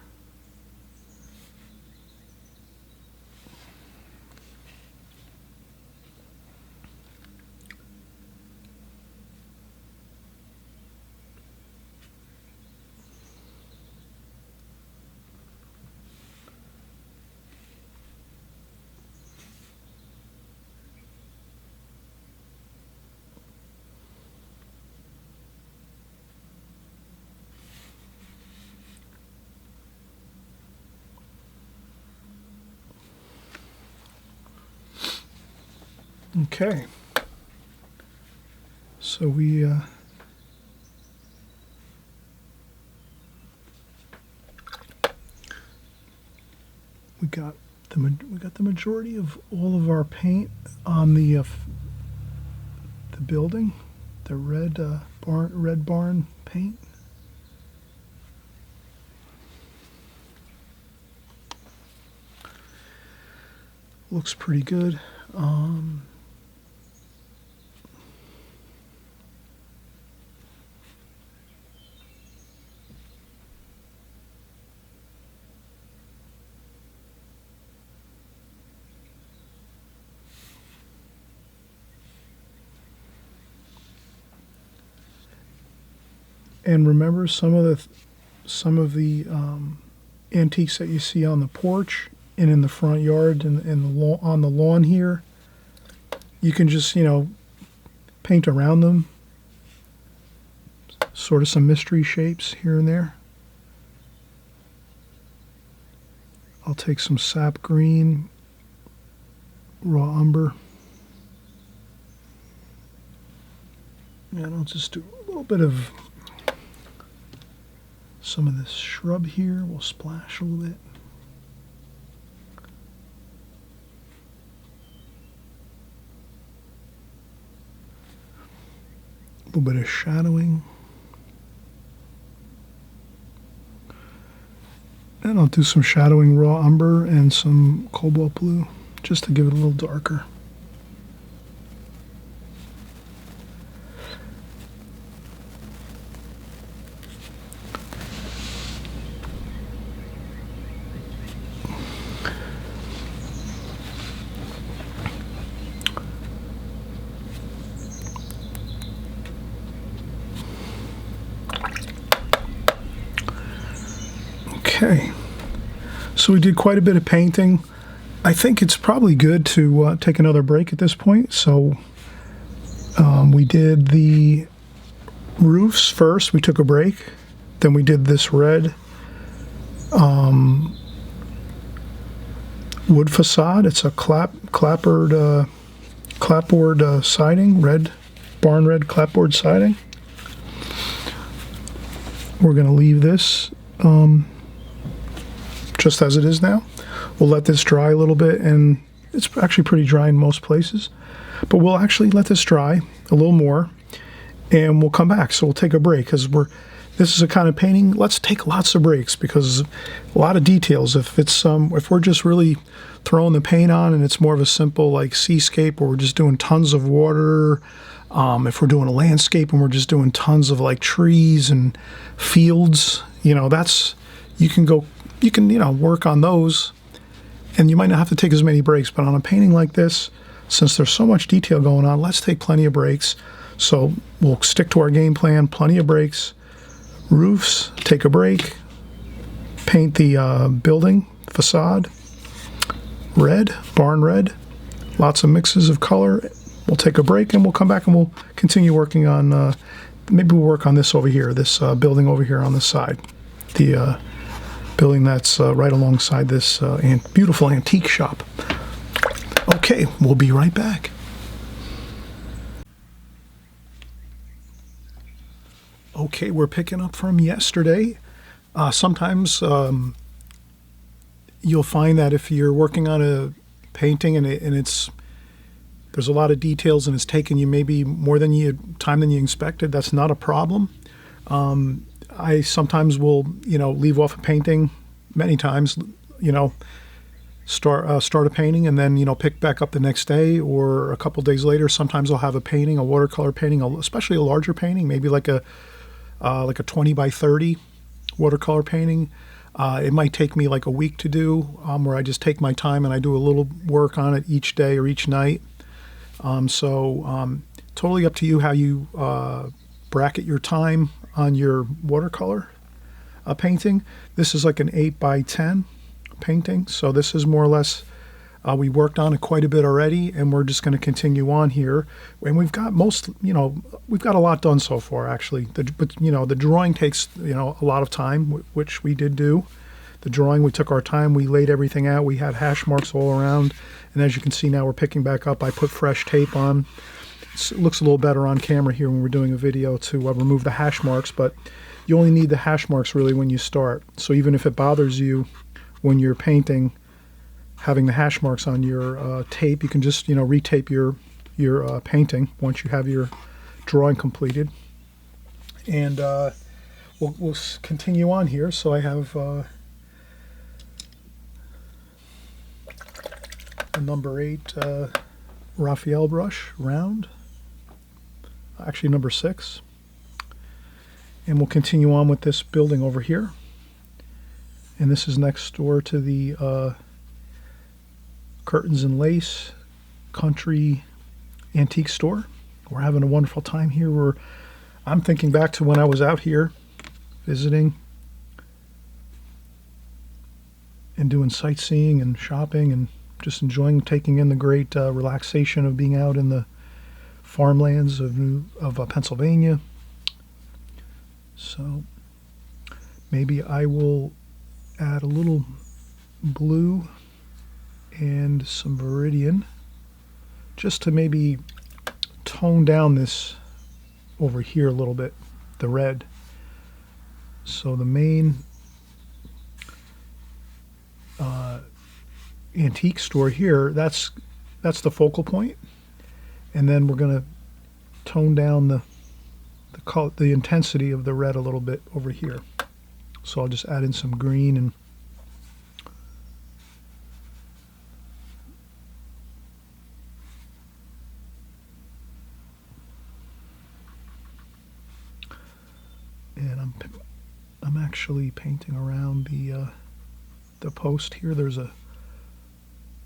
Okay, so we got the majority of all of our paint on the building, the red barn paint. Looks pretty good. And remember, some of the antiques that you see on the porch and in the front yard and on the lawn here, you can just, paint around them. Sort of some mystery shapes here and there. I'll take some sap green, raw umber, and I'll just do a little bit of some of this shrub here. We'll splash a little bit. A little bit of shadowing. And I'll do some shadowing raw umber and some cobalt blue just to give it a little darker. Okay, so we did quite a bit of painting. I think it's probably good to take another break at this point. So we did the roofs first. We took a break. Then we did this red wood facade. It's a clapboard siding, barn red clapboard siding. We're going to leave this just as it is now. We'll let this dry a little bit, and it's actually pretty dry in most places, but we'll actually let this dry a little more and we'll come back. So we'll take a break because this is a kind of painting, let's take lots of breaks because a lot of details. If we're just really throwing the paint on and it's more of a simple like seascape, or we're just doing tons of water, if we're doing a landscape and we're just doing tons of like trees and fields, you can work on those, and you might not have to take as many breaks. But on a painting like this, since there's so much detail going on, let's take plenty of breaks. So we'll stick to our game plan, plenty of breaks. Roofs, take a break. Paint the building facade red, barn red. Lots of mixes of color. We'll take a break and we'll come back and we'll continue working on, maybe we'll work on this over here, this building over here on the side. The building that's right alongside this beautiful antique shop. Okay, we'll be right back. Okay, we're picking up from yesterday. Sometimes you'll find that if you're working on a painting and there's a lot of details and it's taken you maybe more time than you expected, that's not a problem. I sometimes will, leave off a painting many times, start a painting and then, pick back up the next day or a couple days later. Sometimes I'll have a painting, a watercolor painting, especially a larger painting, maybe like a 20 by 30 watercolor painting. It might take me like a week to do, where I just take my time and I do a little work on it each day or each night. Totally up to you how you bracket your time on your watercolor painting. This is like an 8 by 10 painting, so this is more or less, we worked on it quite a bit already, and we're just going to continue on here. And we've got we've got a lot done so far, actually. But the drawing takes, a lot of time, which we did do. The drawing, we took our time, we laid everything out, we had hash marks all around, and as you can see now we're picking back up. I put fresh tape on. It looks a little better on camera here when we're doing a video to remove the hash marks, but you only need the hash marks really when you start. So even if it bothers you when you're painting, having the hash marks on your tape, you can just retape your painting once you have your drawing completed. And we'll continue on here. So I have a number 8 Raphael brush, round, actually number 6. And we'll continue on with this building over here. And this is next door to the Curtains and Lace Country Antique Store. We're having a wonderful time here. I'm thinking back to when I was out here visiting and doing sightseeing and shopping and just taking in the great relaxation of being out in the farmlands of Pennsylvania. So maybe I will add a little blue and some Viridian just to maybe tone down this over here a little bit, the red. So the main antique store here, that's the focal point, and then we're going to tone down the intensity of the red a little bit over here. So I'll just add in some green and I'm actually painting around the post here. There's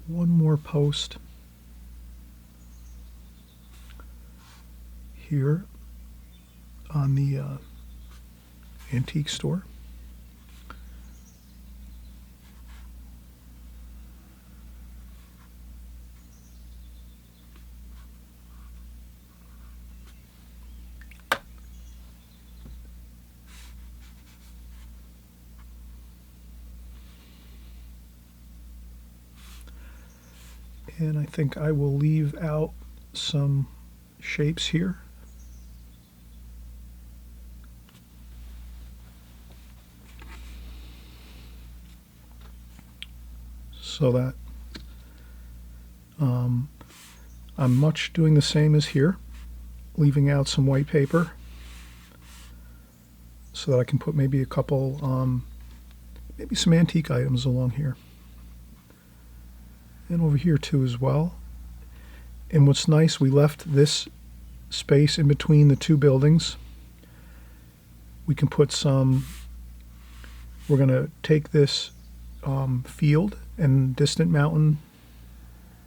one more post here on the antique store. And I think I will leave out some shapes here. So that I'm much doing the same as here, leaving out some white paper so that I can put maybe a couple, maybe some antique items along here. And over here too as well. And what's nice, we left this space in between the two buildings. We can put some, we're going to take this field and distant mountain,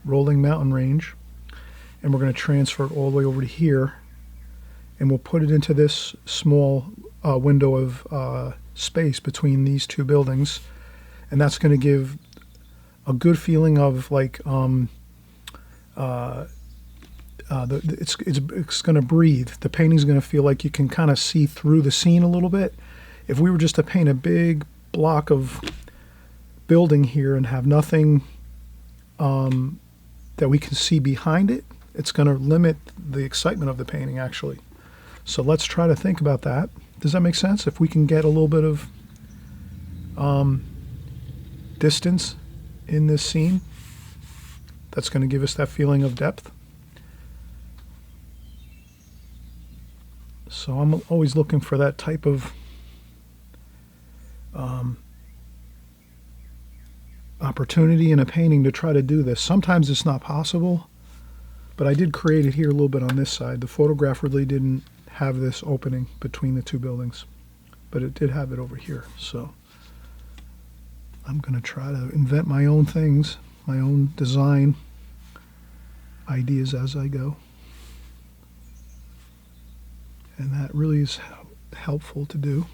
rolling mountain range, and we're going to transfer it all the way over to here, and we'll put it into this small window of space between these two buildings, and that's going to give a good feeling of like it's going to breathe. The painting's going to feel like you can kind of see through the scene a little bit. If we were just to paint a big block of building here and have nothing that we can see behind it, it's going to limit the excitement of the painting, actually. So let's try to think about that. Does that make sense? If we can get a little bit of distance in this scene, that's going to give us that feeling of depth. So I'm always looking for that type of opportunity in a painting to try to do this. Sometimes it's not possible, but I did create it here a little bit on this side. The photograph really didn't have this opening between the two buildings, but it did have it over here. So I'm going to try to invent my own things, my own design ideas as I go. And that really is helpful to do.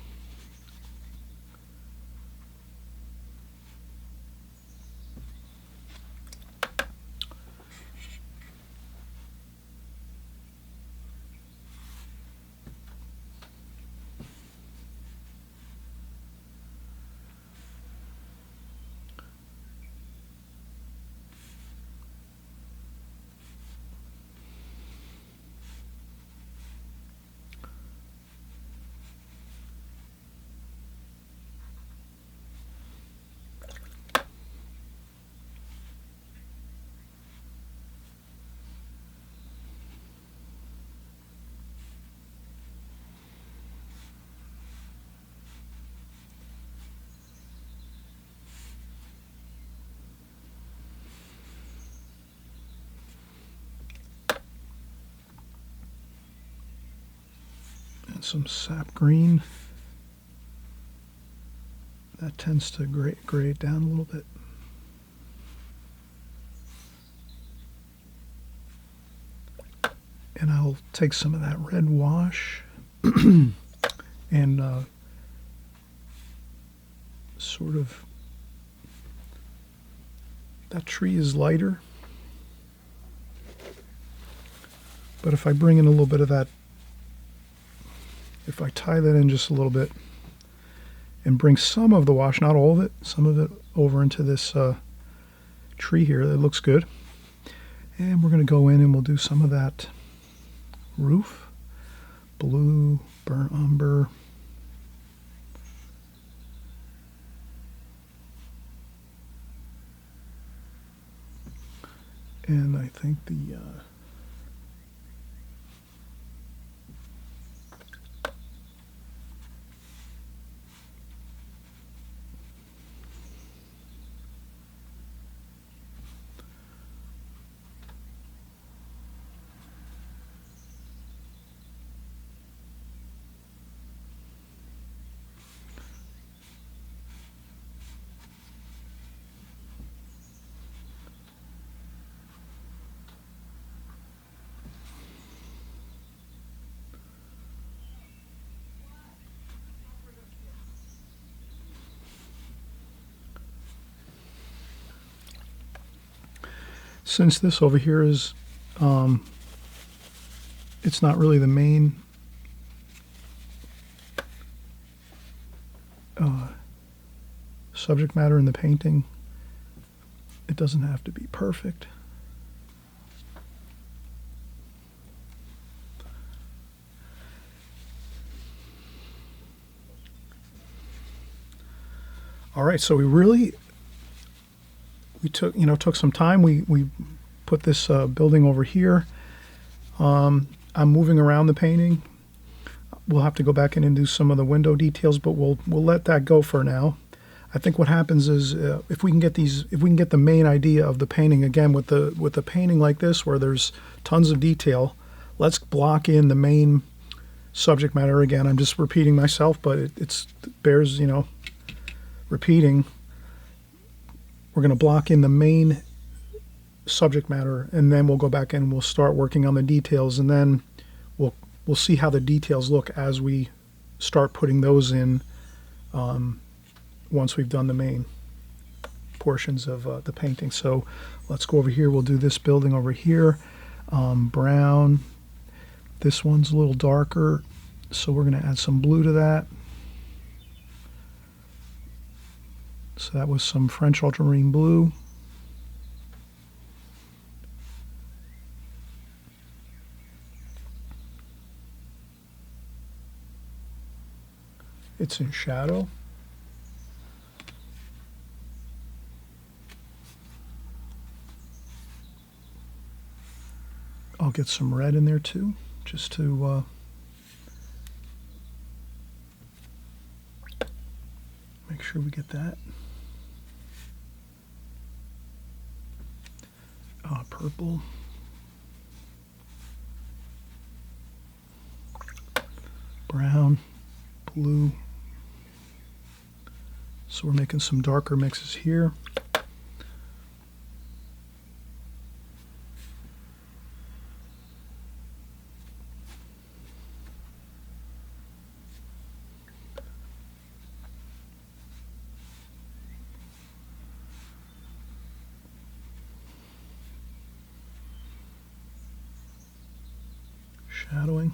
Some sap green. That tends to gray it down a little bit. And I'll take some of that red wash and sort of, that tree is lighter, but if I bring in a little bit of that, if I tie that in just a little bit and bring some of the wash, not all of it, some of it over into this tree here, that looks good. And we're going to go in and we'll do some of that roof, blue, burnt umber. And I think the since this over here is, it's not really the main subject matter in the painting, it doesn't have to be perfect. All right, so we took some time. We put this building over here. I'm moving around the painting. We'll have to go back in and do some of the window details, but we'll let that go for now. I think what happens is if we can get the main idea of the painting again with the painting like this where there's tons of detail, let's block in the main subject matter again. I'm just repeating myself, but it bears repeating. We're going to block in the main subject matter, and then we'll go back and we'll start working on the details, and then we'll see how the details look as we start putting those in once we've done the main portions of the painting. So let's go over here. We'll do this building over here, brown. This one's a little darker, so we're going to add some blue to that. So that was some French ultramarine blue. It's in shadow. I'll get some red in there too, just to make sure we get that. Purple. Brown, blue. So we're making some darker mixes here. Shadowing.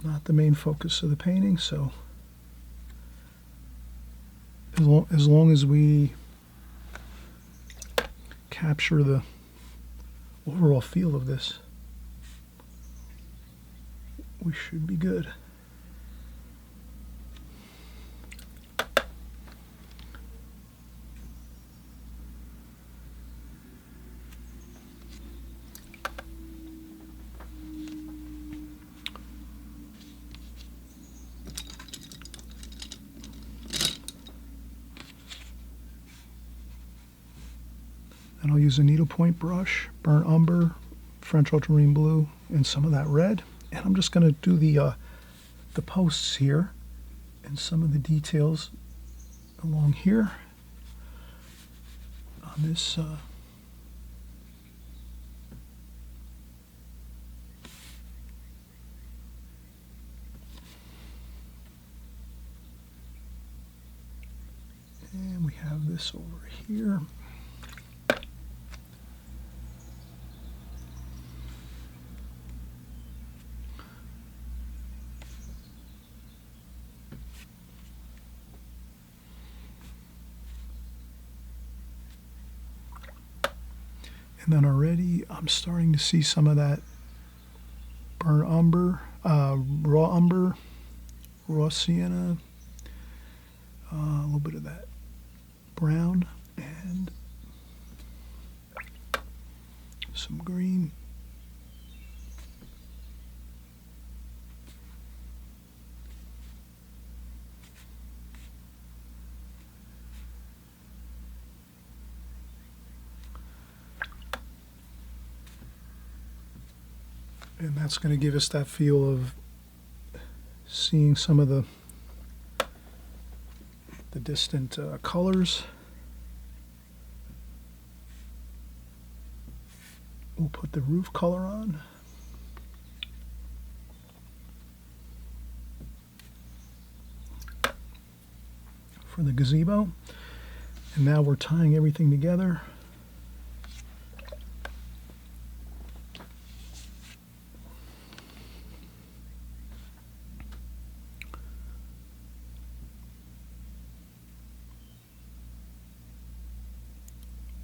Not the main focus of the painting, so as long as we capture the overall feel of this, we should be good. And I'll use a needlepoint brush, burnt umber, French ultramarine blue, and some of that red. And I'm just going to do the posts here and some of the details along here on this and we have this over here. And then already I'm starting to see some of that burnt umber, raw sienna, a little bit of that brown, and some green. And that's going to give us that feel of seeing some of the distant colors. We'll put the roof color on. For the gazebo. And now we're tying everything together.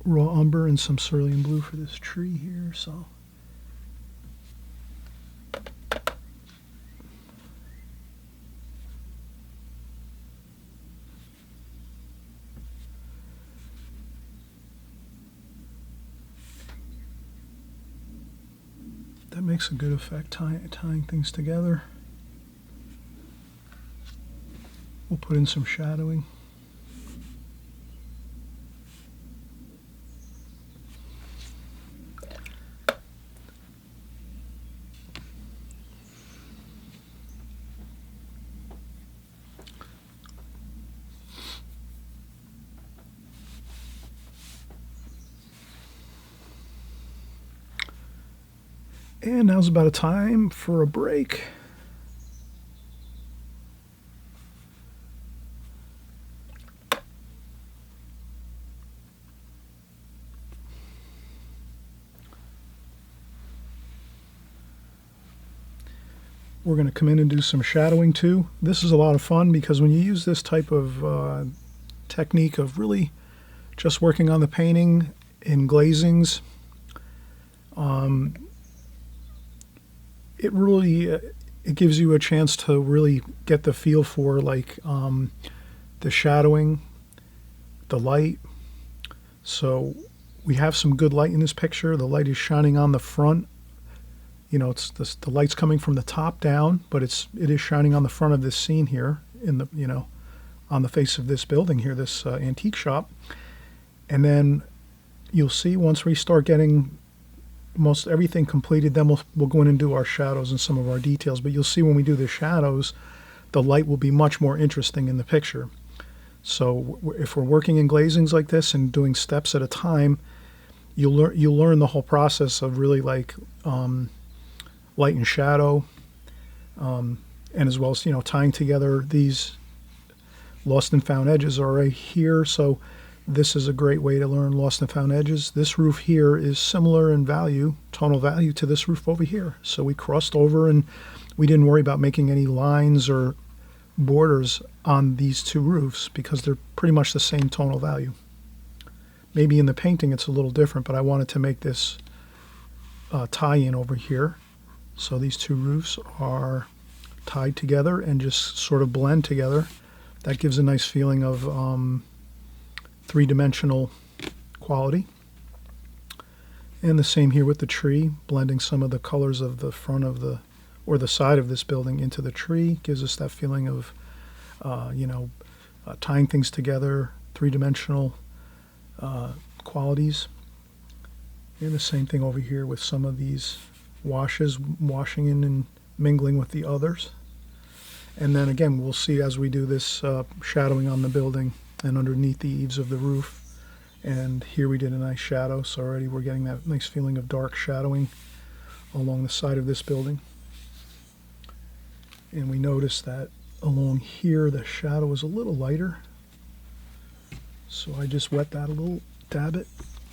Raw umber and some cerulean blue for this tree here, so that makes a good effect, tying things together. We'll put in some shadowing. And now's about a time for a break. We're going to come in and do some shadowing too. This is a lot of fun because when you use this type of technique of really just working on the painting in glazings, it really it gives you a chance to really get the feel for like the shadowing, the light. So we have some good light in this picture. The light is shining on the front. You know, it's the light's coming from the top down, but it is shining on the front of this scene here in the, you know, on the face of this building here, this antique shop. And then you'll see once we start getting most everything completed, then we'll go in and do our shadows and some of our details. But you'll see when we do the shadows, the light will be much more interesting in the picture. So if we're working in glazings like this and doing steps at a time, you'll learn the whole process of really like light and shadow, and as well as, you know, tying together these lost and found edges are right here. So this is a great way to learn lost and found edges. This roof here is similar in value, tonal value, to this roof over here. So we crossed over and we didn't worry about making any lines or borders on these two roofs because they're pretty much the same tonal value. Maybe in the painting it's a little different, but I wanted to make this tie-in over here. So these two roofs are tied together and just sort of blend together. That gives a nice feeling of three-dimensional quality. And the same here with the tree, blending some of the colors of the front of the, or the side of this building into the tree gives us that feeling of, tying things together, three-dimensional qualities. And the same thing over here with some of these washes washing in and mingling with the others. And then again, we'll see as we do this shadowing on the building and underneath the eaves of the roof. And here we did a nice shadow, so already we're getting that nice feeling of dark shadowing along the side of this building. And we notice that along here the shadow is a little lighter, so I just wet that a little, dab it.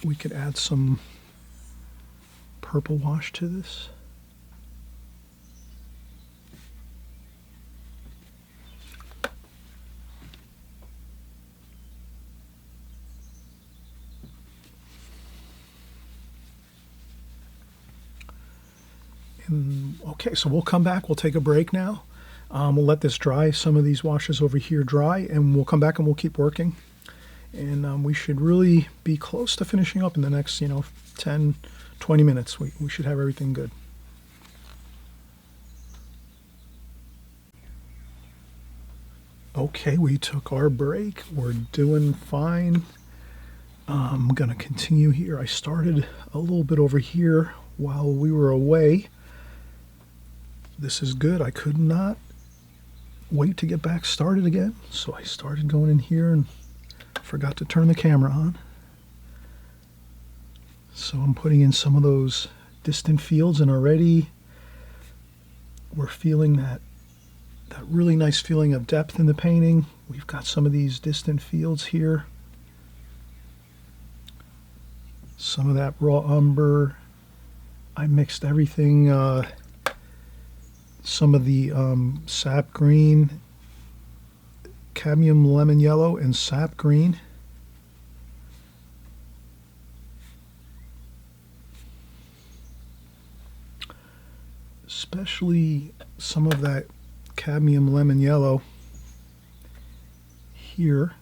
We could add some purple wash to this. Okay, so we'll come back, we'll take a break now. We'll let this dry, some of these washes over here dry, and we'll come back and we'll keep working. And we should really be close to finishing up in the next, 10, 20 minutes. We should have everything good. Okay, we took our break. We're doing fine. I'm going to continue here. I started a little bit over here while we were away. This is good. I could not wait to get back started again. So I started going in here and forgot to turn the camera on. So I'm putting in some of those distant fields, and already we're feeling that really nice feeling of depth in the painting. We've got some of these distant fields here. Some of that raw umber. I mixed everything, some of the sap green, cadmium lemon yellow, and sap green. Especially some of that cadmium lemon yellow here.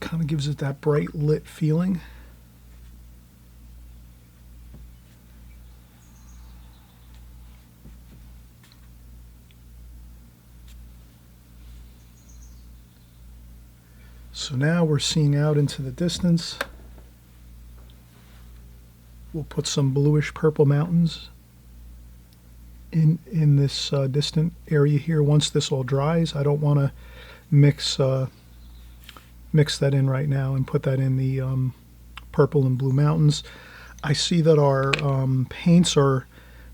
Kind of gives it that bright lit feeling. So now we're seeing out into the distance. We'll put some bluish purple mountains in this distant area here. Once this all dries, I don't want to mix that in right now and put that in the purple and blue mountains. I see that our paints are,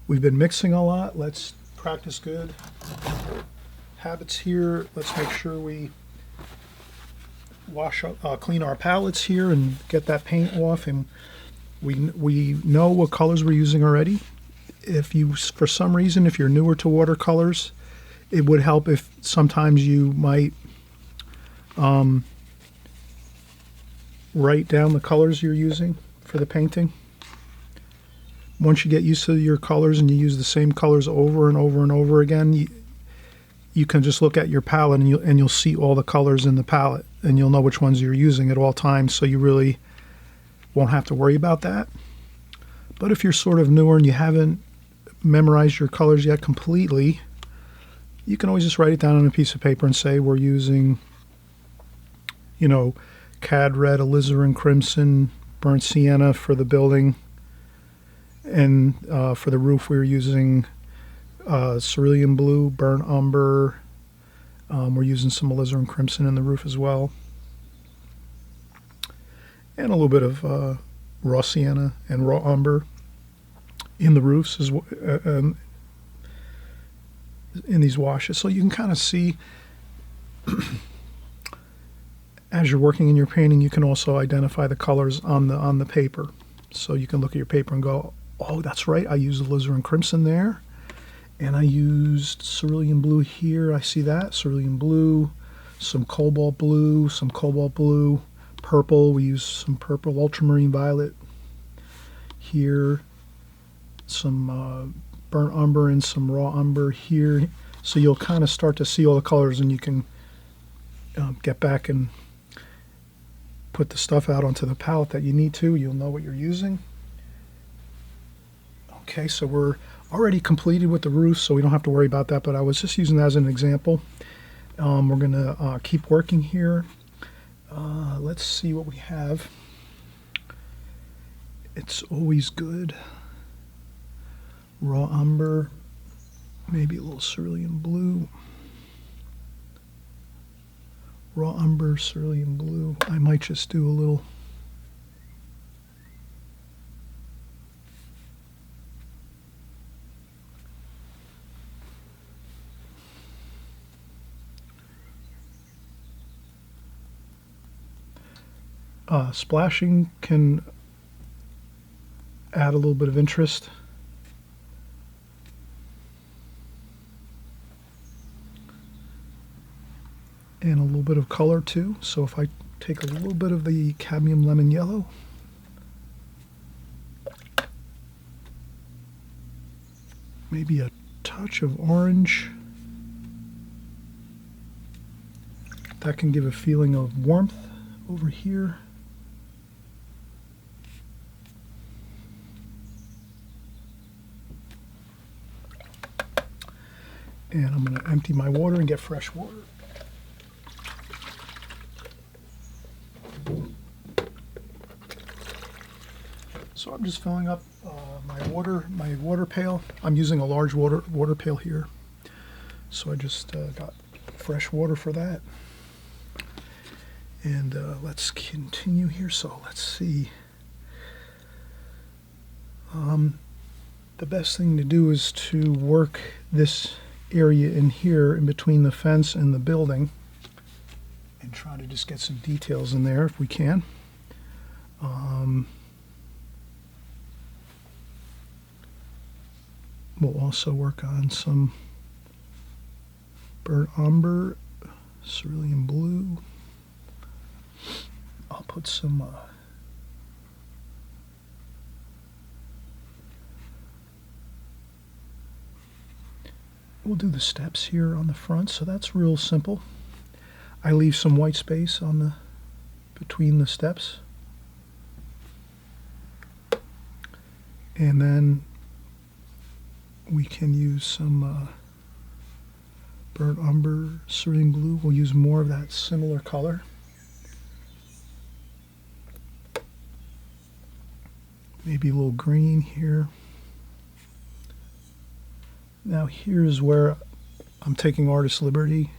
we've been mixing a lot. Let's practice good habits here. Let's make sure we clean our palettes here and get that paint off. And we know what colors we're using already. If you, for some reason, if you're newer to watercolors, it would help if sometimes you might write down the colors you're using for the painting. Once you get used to your colors and you use the same colors over and over and over again, you can just look at your palette and you'll see all the colors in the palette, and you'll know which ones you're using at all times, so you really won't have to worry about that. But if you're sort of newer and you haven't memorized your colors yet completely, you can always just write it down on a piece of paper and say we're using, you know, cad red, alizarin crimson, burnt sienna for the building, and for the roof we were using cerulean blue, burnt umber. We're using some alizarin crimson in the roof as well, and a little bit of raw sienna and raw umber in the roofs as well, in these washes. So you can kind of see as you're working in your painting, you can also identify the colors on the paper. So you can look at your paper and go, oh, that's right, I used alizarin crimson there, and I used cerulean blue here. I see that cerulean blue, some cobalt blue, purple. We use some purple, ultramarine violet here, some burnt umber and some raw umber here. So you'll kind of start to see all the colors, and you can get back and put the stuff out onto the palette that you need to. You'll know what you're using. Okay, so we're already completed with the roof, so we don't have to worry about that, but I was just using that as an example. We're going to keep working here. Let's see what we have. It's always good. Raw umber, maybe a little cerulean blue. Raw umber, cerulean blue. I might just do a little. Splashing can add a little bit of interest. And a little bit of color too. So if I take a little bit of the cadmium lemon yellow, maybe a touch of orange, that can give a feeling of warmth over here. And I'm going to empty my water and get fresh water. So I'm just filling up my water pail. I'm using a large water pail here. So I just got fresh water for that. And let's continue here. So let's see. The best thing to do is to work this area in here in between the fence and the building and try to just get some details in there if we can. We'll also work on some burnt umber, cerulean blue. I'll put some we'll do the steps here on the front, so that's real simple. I leave some white space on the between the steps, and then we can use some burnt umber, cerulean blue. We'll use more of that similar color. Maybe a little green here. Now here's where I'm taking artist liberty.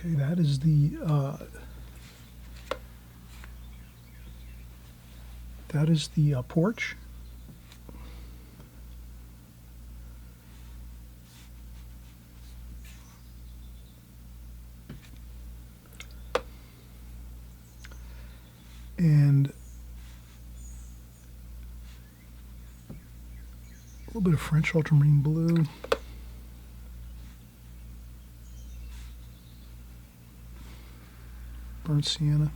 Okay, that is the porch. And a little bit of French ultramarine blue. Burnt sienna.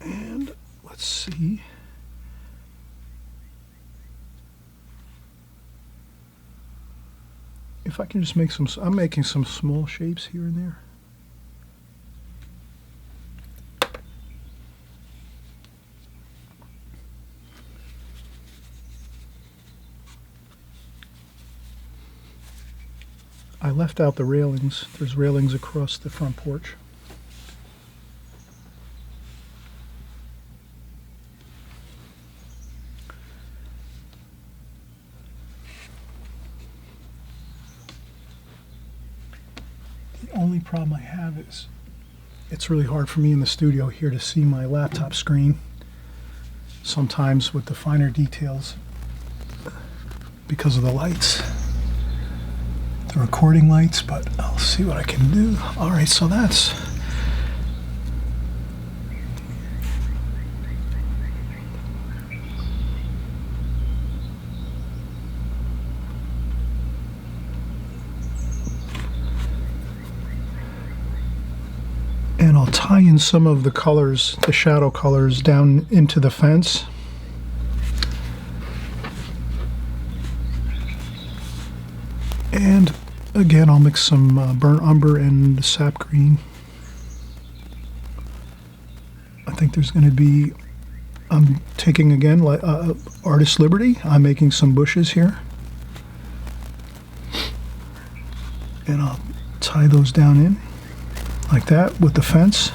And let's see. If I can just make some, I'm making some small shapes here and there. I left out the railings. There's railings across the front porch. The only problem I have is it's really hard for me in the studio here to see my laptop screen sometimes with the finer details because of the lights, the recording lights, but I'll see what I can do. All right, so that's and I'll tie in some of the colors, the shadow colors, down into the fence. And again, I'll mix some burnt umber and sap green. I think there's going to be, I'm taking again artist liberty. I'm making some bushes here. And I'll tie those down in like that with the fence.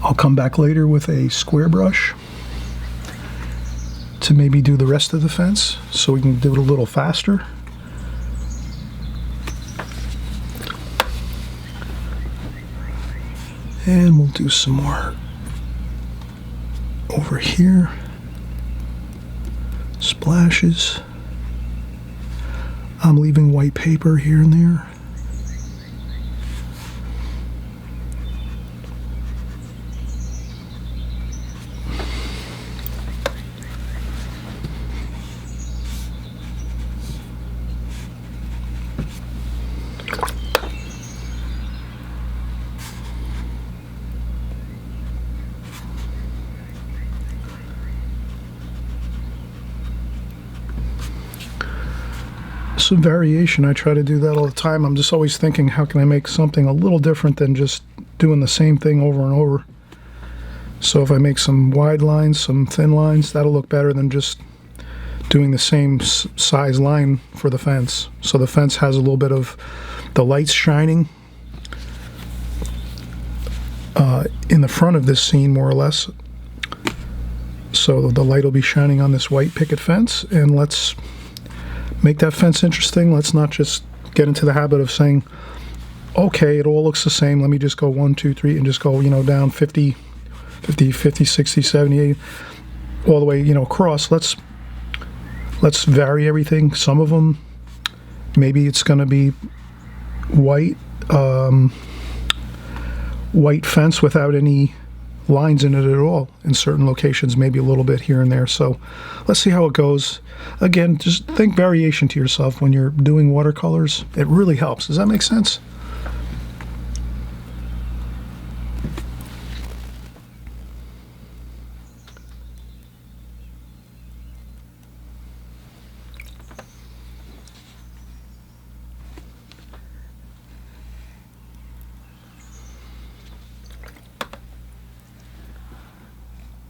I'll come back later with a square brush to maybe do the rest of the fence so we can do it a little faster. And we'll do some more over here. Splashes. I'm leaving white paper here and there. Some variation. I try to do that all the time. I'm just always thinking, how can I make something a little different than just doing the same thing over and over? So if I make some wide lines, some thin lines, that'll look better than just doing the same size line for the fence. So the fence has a little bit of the lights shining in the front of this scene, more or less. So the light will be shining on this white picket fence, and let's make that fence interesting. Let's not just get into the habit of saying, okay, it all looks the same. Let me just go 1, 2, 3, and just go, down 50, 60, 70, 80, all the way, across. Let's vary everything. Some of them, maybe it's going to be white, white fence without any lines in it at all. In certain locations, maybe a little bit here and there. So let's see how it goes. Again, just think variation to yourself when you're doing watercolors. It really helps. Does that make sense?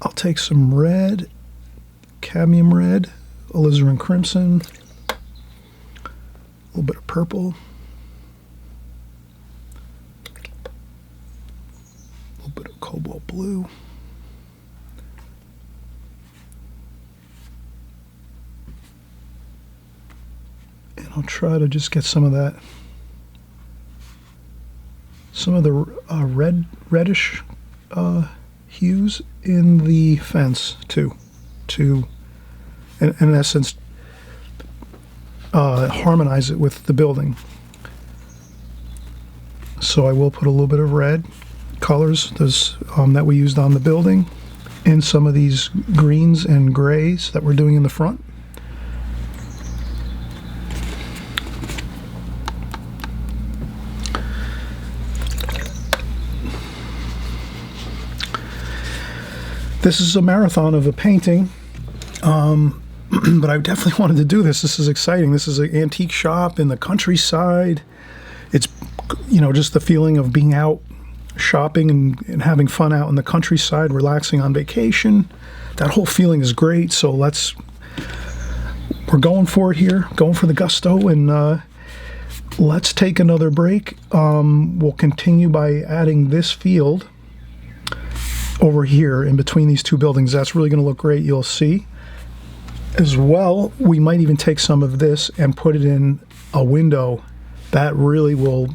I'll take some red, cadmium red, alizarin crimson, a little bit of purple, bit of cobalt blue. And I'll try to just get some of that, some of the reddish hues in the fence too, to in essence harmonize it with the building. So I will put a little bit of red colors that we used on the building in some of these greens and grays that we're doing in the front. This is a marathon of a painting, but I definitely wanted to do this. This is exciting. This is an antique shop in the countryside. It's, you know, just the feeling of being out shopping and having fun out in the countryside, relaxing on vacation. That whole feeling is great. So we're going for it here, going for the gusto, and let's take another break. We'll continue by adding this field over here in between these two buildings. That's really going to look great, you'll see. As well, we might even take some of this and put it in a window. That really will,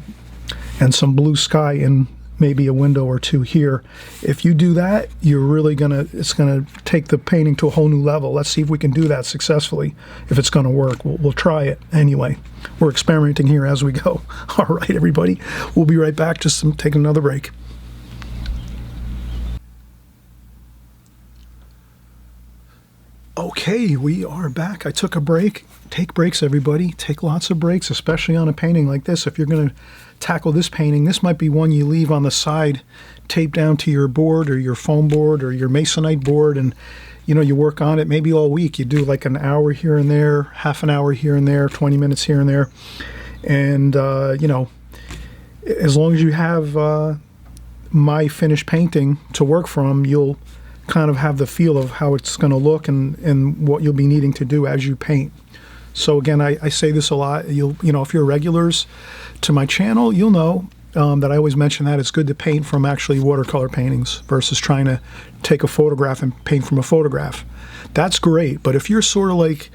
and some blue sky in maybe a window or two here. If you do that, you're really it's gonna take the painting to a whole new level. Let's see if we can do that successfully. If it's gonna work, we'll try it anyway. We're experimenting here as we go. All right, everybody, we'll be right back. Just taking another break. Okay, we are back. I took a break. Take breaks, everybody. Take lots of breaks, especially on a painting like this. If you're going to tackle this painting, this might be one you leave on the side, taped down to your board or your foam board or your masonite board, and you work on it maybe all week. You do like an hour here and there, half an hour here and there, 20 minutes here and there. And, as long as you have my finished painting to work from, you'll kind of have the feel of how it's going to look and what you'll be needing to do as you paint. So again, I say this a lot. If you're regulars to my channel, you'll know that I always mention that it's good to paint from actually watercolor paintings versus trying to take a photograph and paint from a photograph. That's great, but if you're sort of like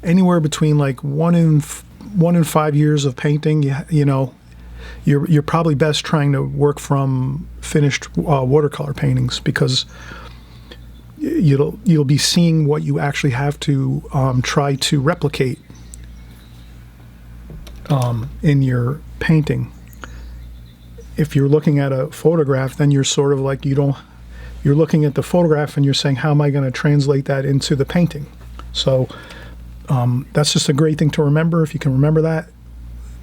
anywhere between like 1 and 5 years of painting, you're probably best trying to work from finished watercolor paintings, because you'll be seeing what you actually have to try to replicate in your painting. If you're looking at a photograph, then you're sort of like you're looking at the photograph and you're saying, how am I going to translate that into the painting? So that's just a great thing to remember, if you can remember that.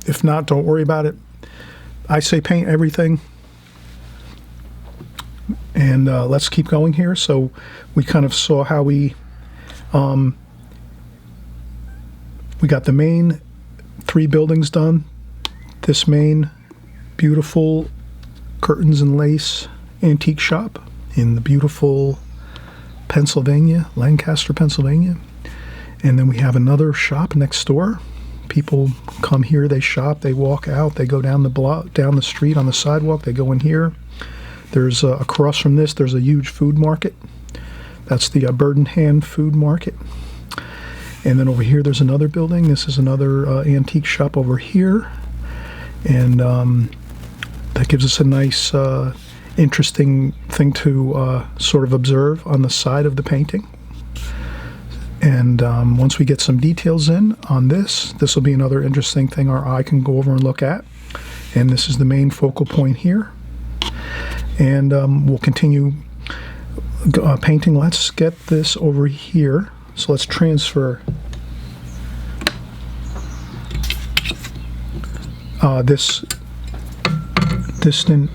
If not, don't worry about it. I say paint everything. And let's keep going here. So we kind of saw how we got the main 3 buildings done. This main beautiful curtains and lace antique shop in the beautiful Pennsylvania, Lancaster, Pennsylvania. And then we have another shop next door. People come here, they shop, they walk out, they go down the block, down the street on the sidewalk, they go in here. There's across from this, there's a huge food market. That's the Burdenham Food Market. And then over here, there's another building. This is another antique shop over here. And that gives us a nice, interesting thing to sort of observe on the side of the painting. And once we get some details in on this will be another interesting thing our eye can go over and look at. And this is the main focal point here. And we'll continue painting. Let's get this over here. So let's transfer this distant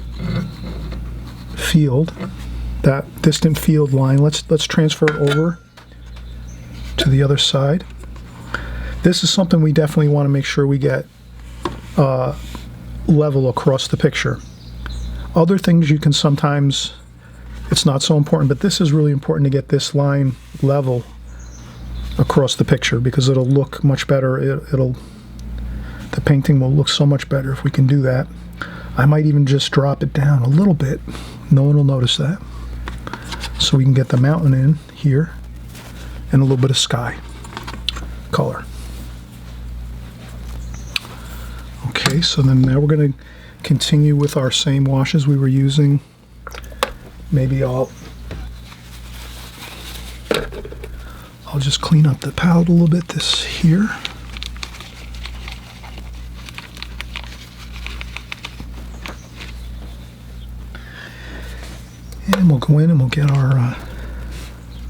field, that distant field line. Let's transfer it over to the other side. This is something we definitely want to make sure we get level across the picture. Other things you can sometimes, it's not so important, but this is really important to get this line level across the picture, because it'll look much better. The painting will look so much better if we can do that. I might even just drop it down a little bit. No one will notice that. So we can get the mountain in here and a little bit of sky color. Okay, so then now we're going to continue with our same washes we were using. Maybe I'll just clean up the palette a little bit this here. And we'll go in and we'll get our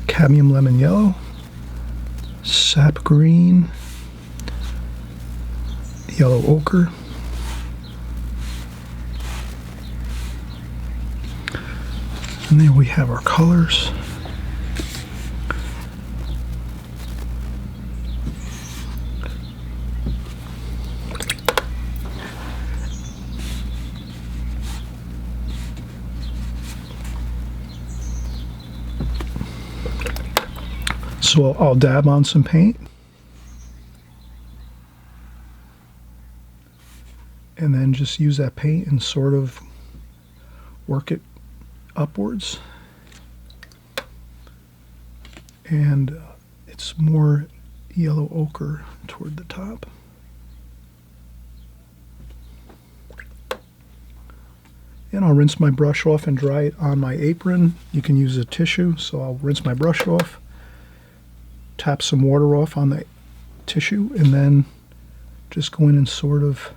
cadmium lemon yellow, sap green, yellow ochre, and there we have our colors. So I'll dab on some paint and then just use that paint and sort of work it upwards. And it's more yellow ochre toward the top. And I'll rinse my brush off and dry it on my apron. You can use a tissue, so I'll rinse my brush off, tap some water off on the tissue, and then just go in and sort of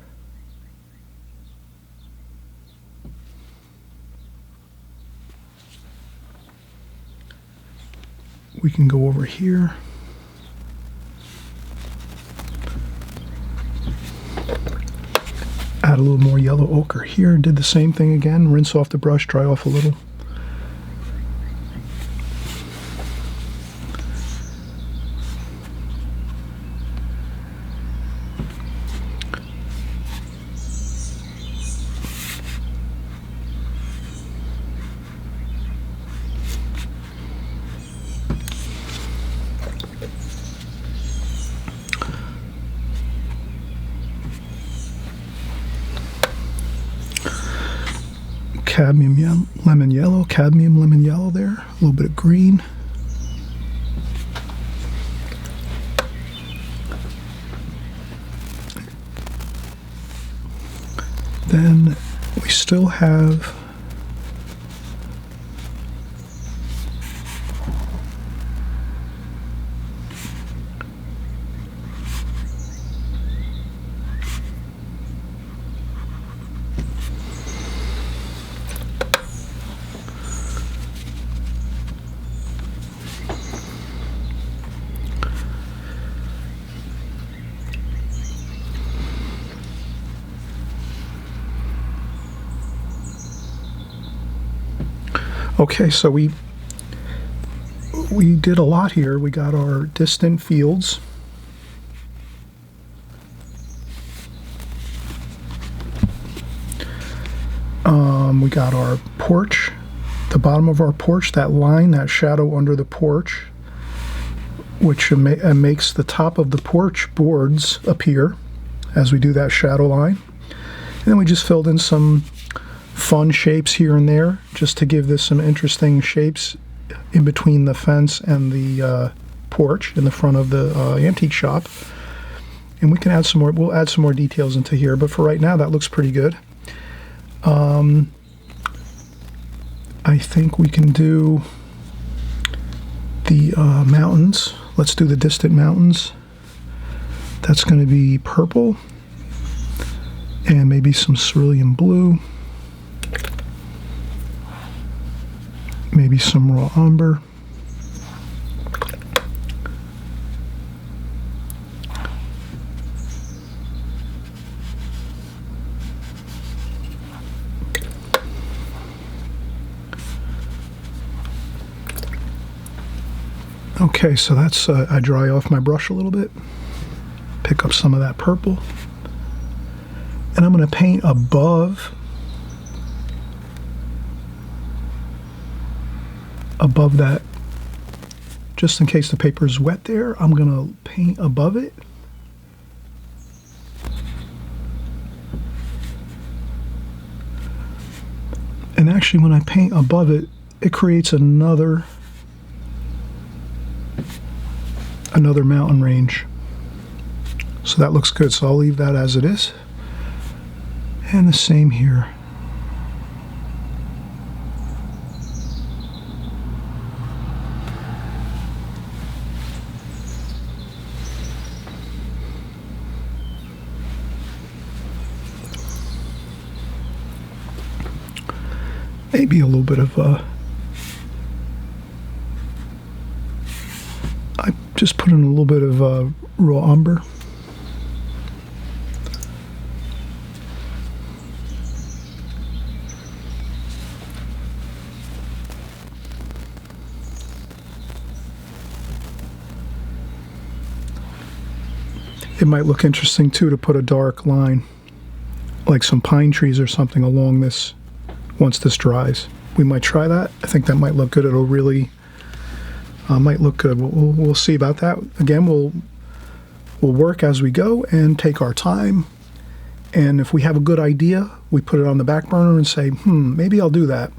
we can go over here. Add a little more yellow ochre here. Did the same thing again. Rinse off the brush, dry off a little. Cadmium lemon yellow there, a little bit of green. Then we still have okay, so we did a lot here. We got our distant fields. We got our porch, the bottom of our porch, that line, that shadow under the porch, which makes the top of the porch boards appear as we do that shadow line. And then we just filled in some fun shapes here and there just to give this some interesting shapes in between the fence and the porch in the front of the antique shop. And we can add some more, we'll add some more details into here, but for right now that looks pretty good. I think we can do the mountains. Let's do the distant mountains. That's going to be purple and maybe some cerulean blue. Maybe some raw umber. Okay, so that's, I dry off my brush a little bit, pick up some of that purple, and I'm going to paint above that, just in case the paper is wet there. I'm going to paint above it. And actually when I paint above it, it creates another mountain range. So that looks good. So I'll leave that as it is. And the same here. Maybe a little bit of I just put in a little bit of raw umber. It might look interesting too to put a dark line, like some pine trees or something along this once this dries. We might try that. I think that might look good. It'll really might look good. We'll see about that. Again, we'll work as we go and take our time. And if we have a good idea, we put it on the back burner and say, maybe I'll do that.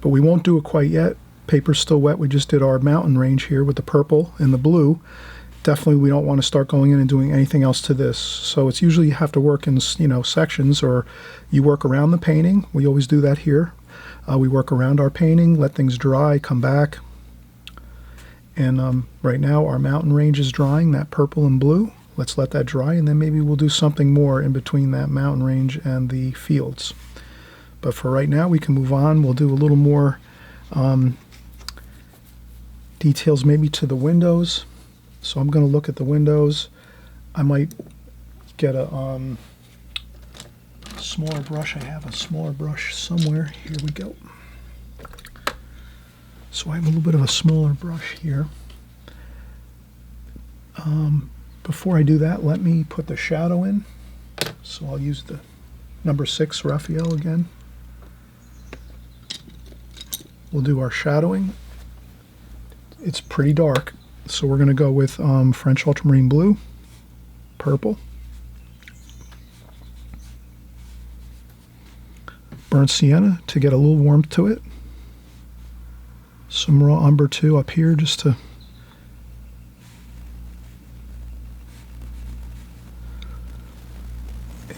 But we won't do it quite yet. Paper's still wet. We just did our mountain range here with the purple and the blue. Definitely we don't want to start going in and doing anything else to this. So it's usually you have to work in, sections, or you work around the painting. We always do that here. We work around our painting, let things dry, come back. And right now our mountain range is drying, that purple and blue. Let's let that dry, and then maybe we'll do something more in between that mountain range and the fields. But for right now, we can move on. We'll do a little more details maybe to the windows. So I'm going to look at the windows. I might get a smaller brush. I have a smaller brush somewhere. Here we go. So I have a little bit of a smaller brush here. Before I do that, let me put the shadow in. So I'll use the number 6 Raphael again. We'll do our shadowing. It's pretty dark. So we're going to go with French ultramarine blue, purple, burnt sienna to get a little warmth to it, some raw umber too up here just to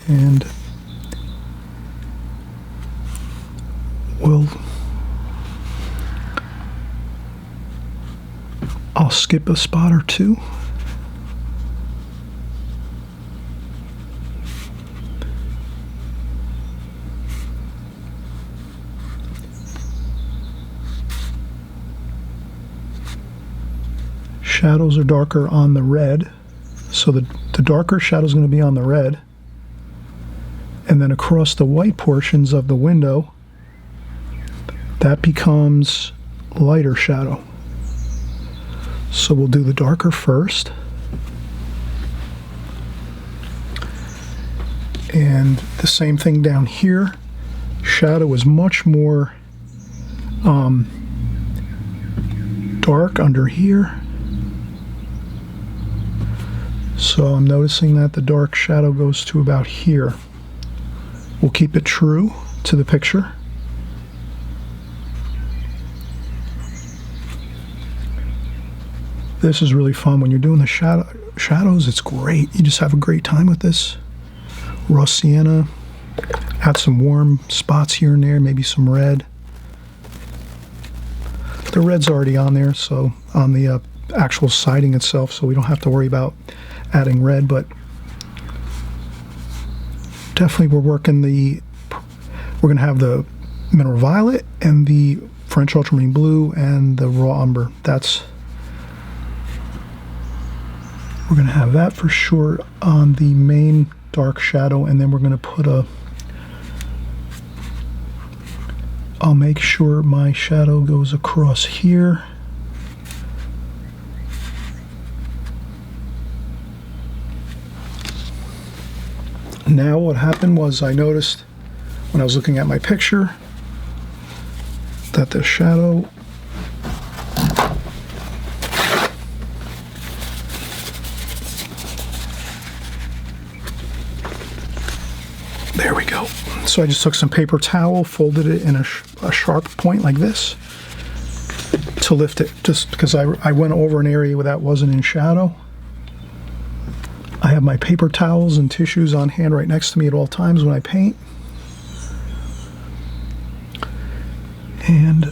and I'll skip a spot or two. Shadows are darker on the red, so the darker shadow is going to be on the red, and then across the white portions of the window that becomes lighter shadow. So we'll do the darker first. And the same thing down here. Shadow is much more dark under here. So I'm noticing that the dark shadow goes to about here. We'll keep it true to the picture. This is really fun when you're doing the shadows. It's great. You just have a great time with this. Raw sienna. Add some warm spots here and there, maybe some red. The red's already on there, so on the actual siding itself, so we don't have to worry about adding red, but definitely we're going to have the mineral violet and the French ultramarine blue and the raw umber. We're going to have that for sure on the main dark shadow, and then we're going to put I'll make sure my shadow goes across here. Now what happened was I noticed when I was looking at my picture that the shadow there we go. So I just took some paper towel, folded it in a sharp point like this to lift it, just because I went over an area where that wasn't in shadow. I have my paper towels and tissues on hand right next to me at all times when I paint. And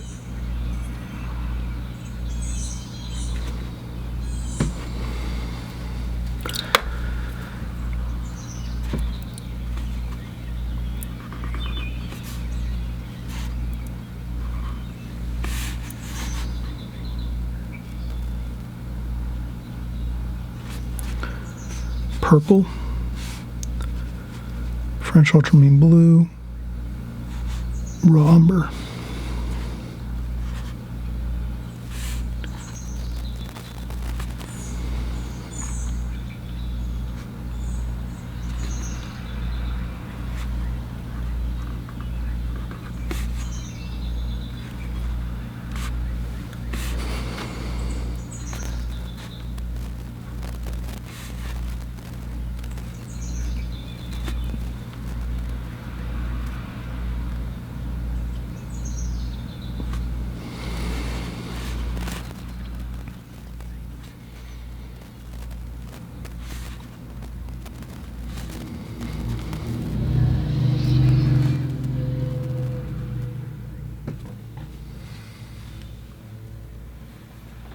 purple, French ultramarine blue, raw umber.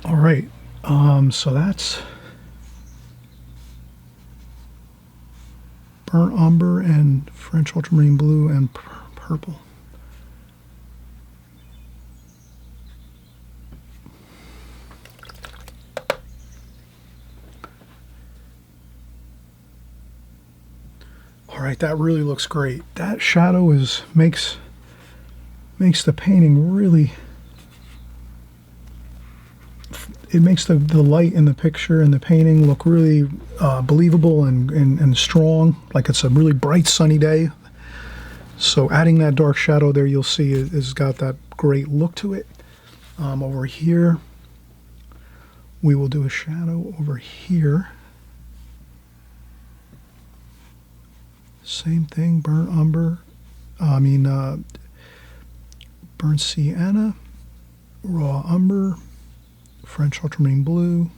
All right, so that's burnt umber and French ultramarine blue and purple. All right, that really looks great. That shadow makes the painting really. It makes the light in the picture and the painting look really believable and strong, like it's a really bright sunny day. So adding that dark shadow there, you'll see it has got that great look to it. Over here, we will do a shadow over here. Same thing, burnt umber, burnt sienna, raw umber, French ultramarine blue,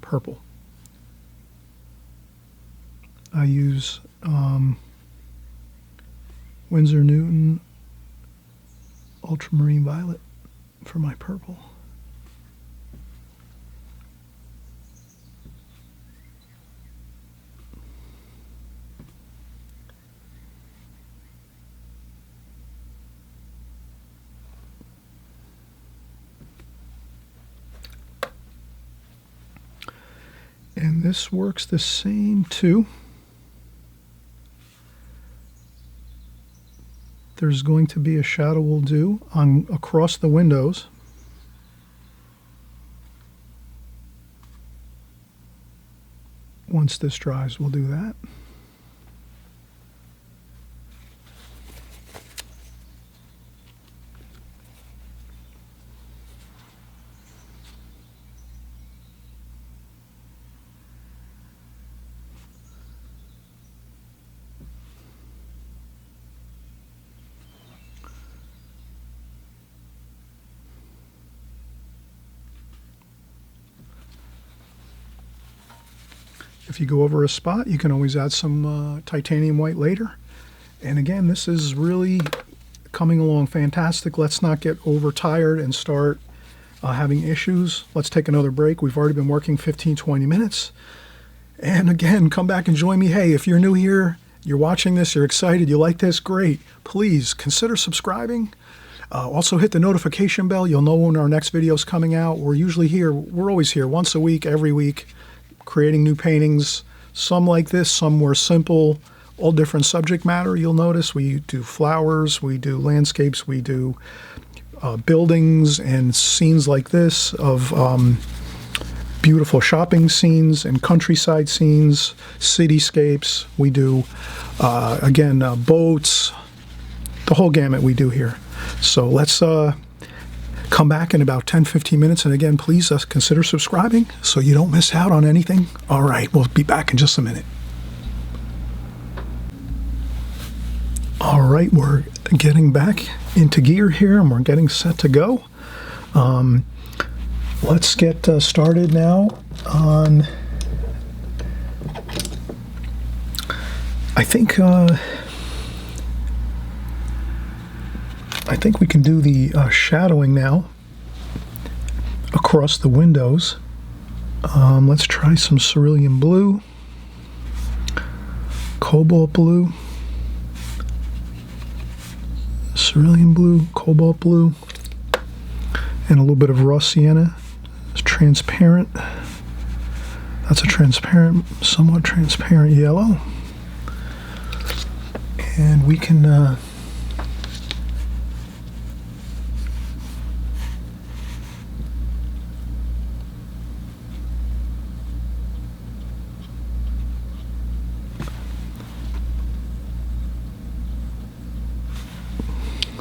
purple. I use Winsor Newton ultramarine violet for my purple. And this works the same too. There's going to be a shadow we'll do across the windows. Once this dries, we'll do that. If you go over a spot, you can always add some titanium white later. And again, this is really coming along fantastic. Let's not get overtired and start having issues. Let's take another break. We've already been working 15-20 minutes. And again, come back and join me. Hey, if you're new here, you're watching this, you're excited, you like this, great. Please consider subscribing. Also hit the notification bell. You'll know when our next video is coming out. We're always here once a week, every week, creating new paintings, some like this, some more simple, all different subject matter. You'll notice we do flowers, we do landscapes, we do buildings and scenes like this of beautiful shopping scenes and countryside scenes, cityscapes. We do, again, boats, the whole gamut we do here. So let's come back in about 10-15 minutes, and again, please consider subscribing so you don't miss out on anything. All right, we'll be back in just a minute. All right, we're getting back into gear here and we're getting set to go. Let's get started now on, I think we can do the shadowing now across the windows. Let's try some cerulean blue, cobalt blue, cerulean blue, cobalt blue, and a little bit of raw sienna. It's transparent. That's a transparent, somewhat transparent yellow. And we can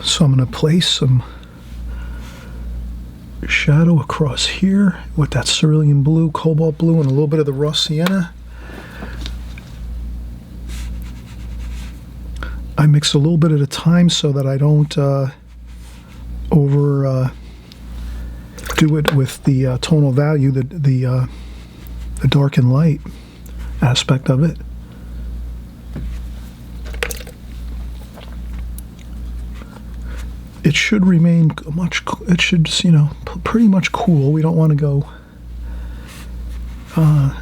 so I'm going to place some shadow across here with that cerulean blue, cobalt blue, and a little bit of the raw sienna. I mix a little bit at a time so that I don't over do it with the tonal value, the dark and light aspect of it. It should remain it should, pretty much cool. We don't want to go a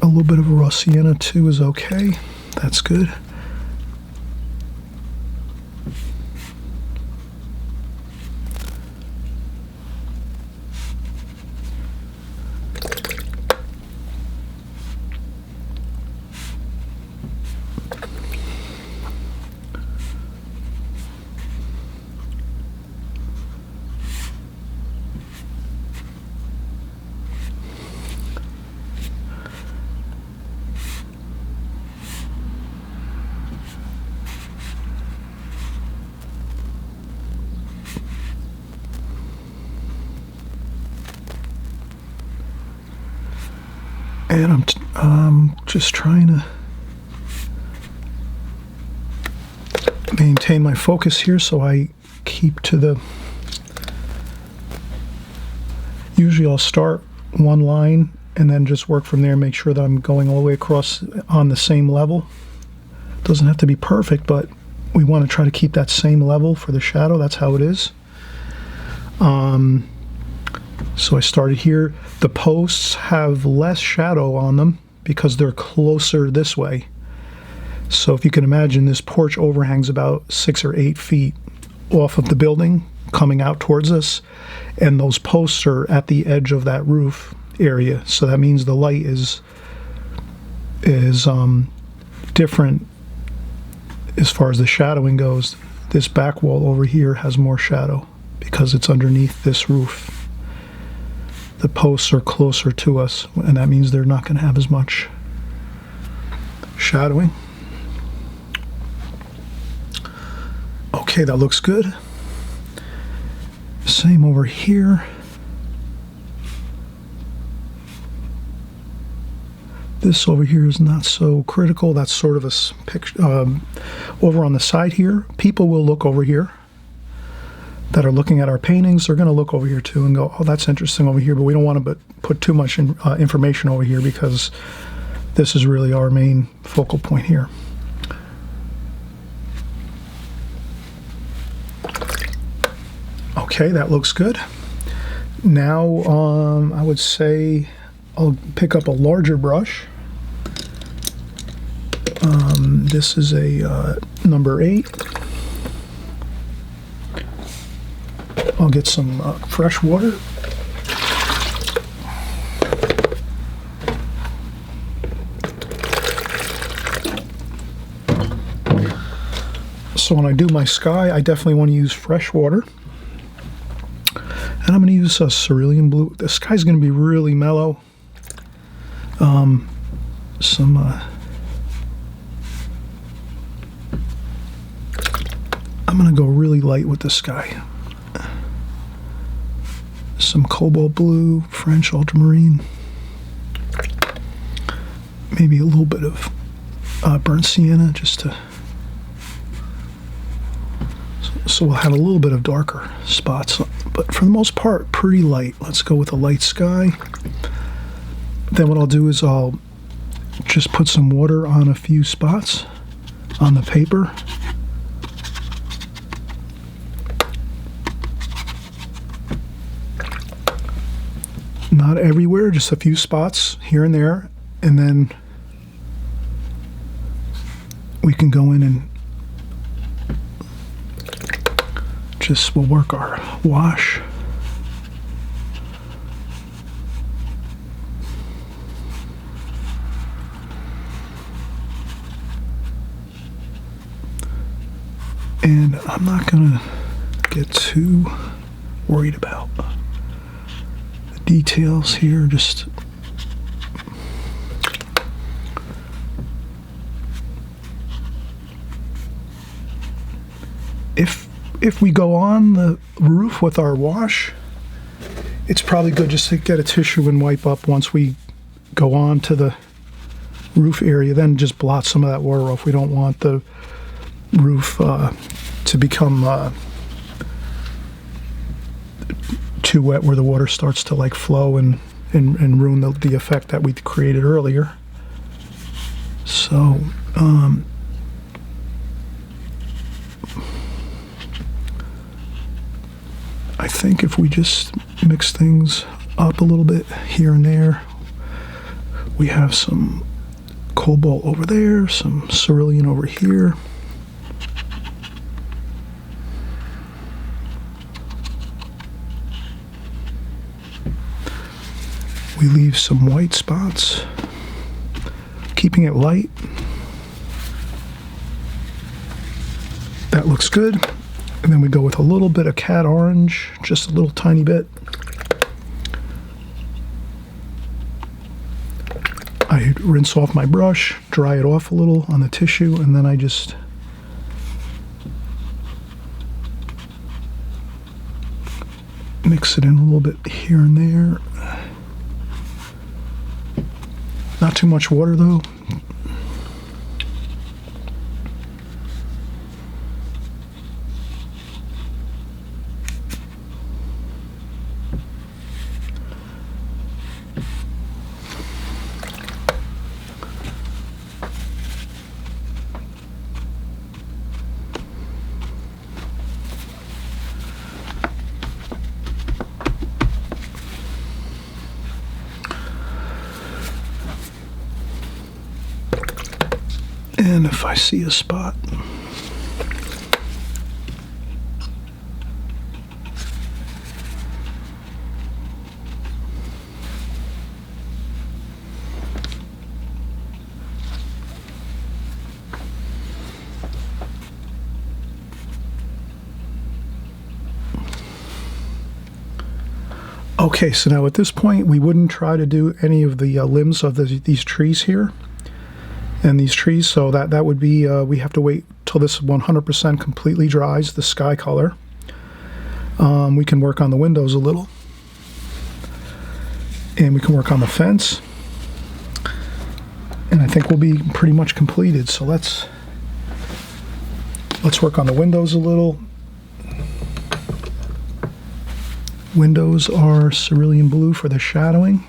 little bit of a raw sienna too is okay. That's good. And I'm just trying to maintain my focus here so I keep to the, usually I'll start one line and then just work from there, make sure that I'm going all the way across on the same level. Doesn't have to be perfect, but we want to try to keep that same level for the shadow. That's how it is. So I started here. The posts have less shadow on them because they're closer this way. So if you can imagine, this porch overhangs about 6 or 8 feet off of the building coming out towards us, and those posts are at the edge of that roof area. So that means the light is different as far as the shadowing goes. This back wall over here has more shadow because it's underneath this roof. The posts are closer to us, and that means they're not going to have as much shadowing. Okay, that looks good. Same over here. This over here is not so critical. That's sort of a picture. Over on the side here, people will look over here that are looking at our paintings. They're going to look over here too and go, oh, that's interesting over here, but we don't want to put too much information over here because this is really our main focal point here. Okay, that looks good. Now I would say I'll pick up a larger brush. This is a number 8. I'll get some fresh water. So when I do my sky, I definitely want to use fresh water. And I'm going to use a cerulean blue. The sky's going to be really mellow. I'm going to go really light with the sky. Some cobalt blue, French ultramarine, maybe a little bit of burnt sienna, just to, so we'll have a little bit of darker spots, but for the most part, pretty light. Let's go with a light sky. Then what I'll do is I'll just put some water on a few spots on the paper. Not everywhere, just a few spots here and there, and then we can go in and we'll work our wash. And I'm not gonna get too worried about the details here, just if we go on the roof with our wash, it's probably good just to get a tissue and wipe up once we go on to the roof area, then just blot some of that water off. We don't want the roof to become too wet where the water starts to like flow and ruin the effect that we created earlier. So I think if we just mix things up a little bit here and there, we have some cobalt over there, some cerulean over here. We leave some white spots, keeping it light. That looks good. And then we go with a little bit of cat orange, just a little tiny bit. I rinse off my brush, dry it off a little on the tissue, and then I just mix it in a little bit here and there. Not too much water though. And if I see a spot, okay, so now at this point we wouldn't try to do any of the limbs of these trees here. And these trees, so that would be, we have to wait till this 100% completely dries, the sky color. We can work on the windows a little. And we can work on the fence. And I think we'll be pretty much completed. So let's work on the windows a little. Windows are cerulean blue for the shadowing.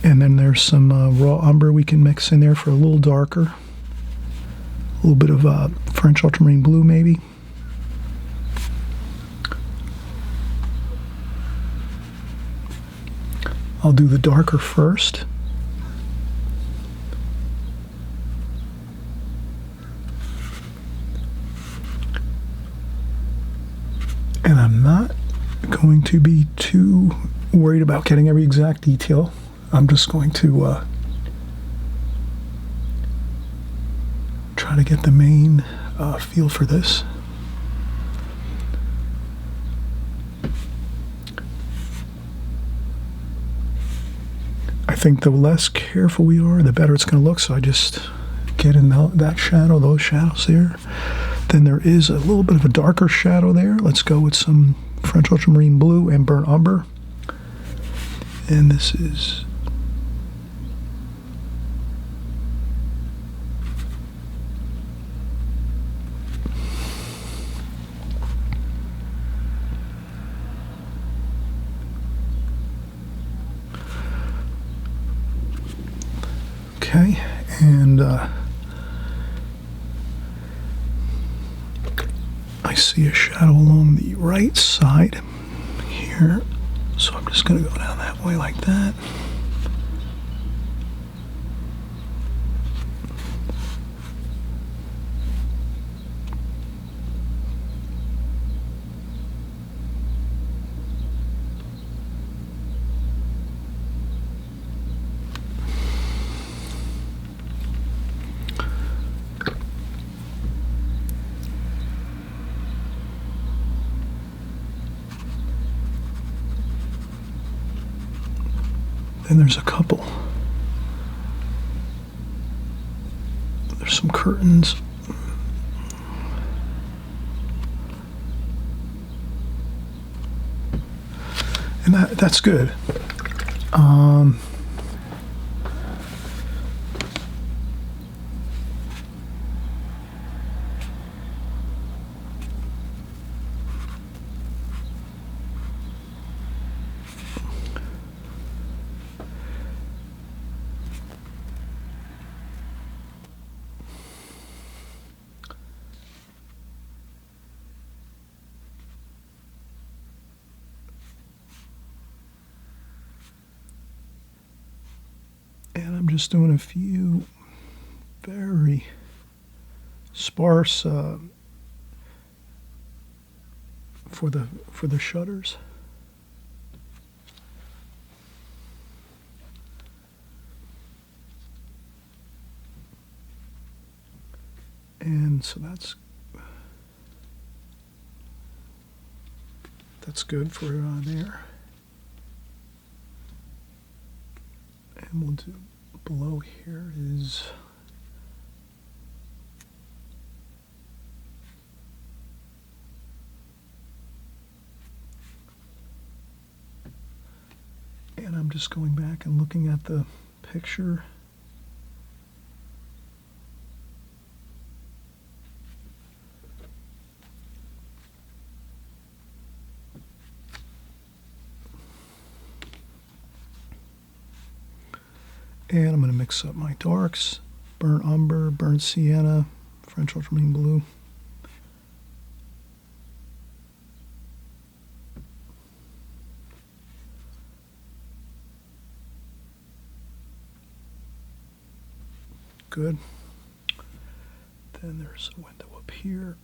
And then there's some raw umber we can mix in there for a little darker. A little bit of French ultramarine blue maybe. I'll do the darker first. And I'm not going to be too worried about getting every exact detail. I'm just going to try to get the main feel for this. I think the less careful we are, the better it's going to look, so I just get in that shadow, those shadows there. Then there is a little bit of a darker shadow there. Let's go with some French ultramarine blue and burnt umber. And this is Okay, and I see a shadow along the right side here, so I'm just going to go down that way like that. Then there's a couple. There's some curtains. And that's good. And I'm just doing a few very sparse for the shutters. And so that's good for there. And we'll do below here is and I'm just going back and looking at the picture. And I'm going to mix up my darks, burnt umber, burnt sienna, French ultramarine blue. Good. Then there's a window up here.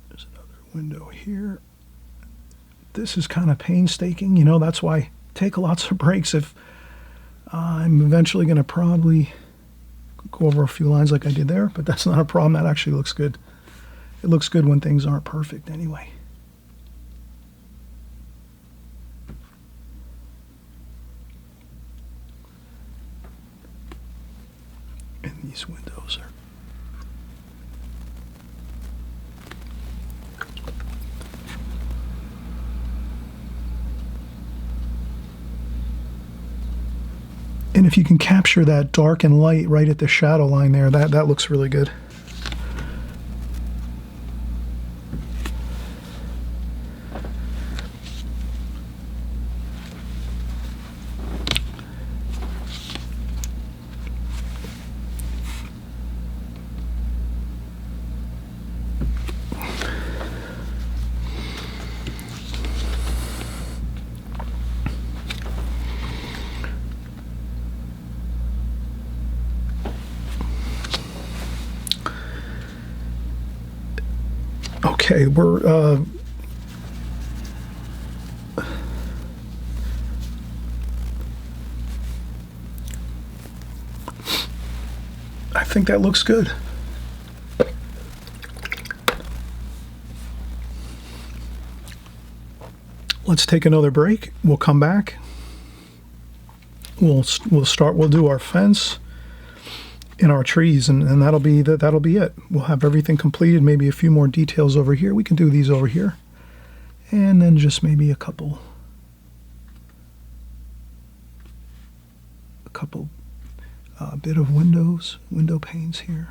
There's another window here. This is kind of painstaking, you know, that's why I take lots of breaks. If I'm eventually going to probably go over a few lines like I did there, but that's not a problem. That actually looks good. It looks good when things aren't perfect anyway. And these windows are and if you can capture that dark and light right at the shadow line there, that looks really good. Okay, we're I think that looks good. Let's take another break. We'll come back. We'll do our fence and our trees, and that'll be it. We'll have everything completed. Maybe a few more details over here. We can do these over here, and then just maybe a couple bit of window panes here.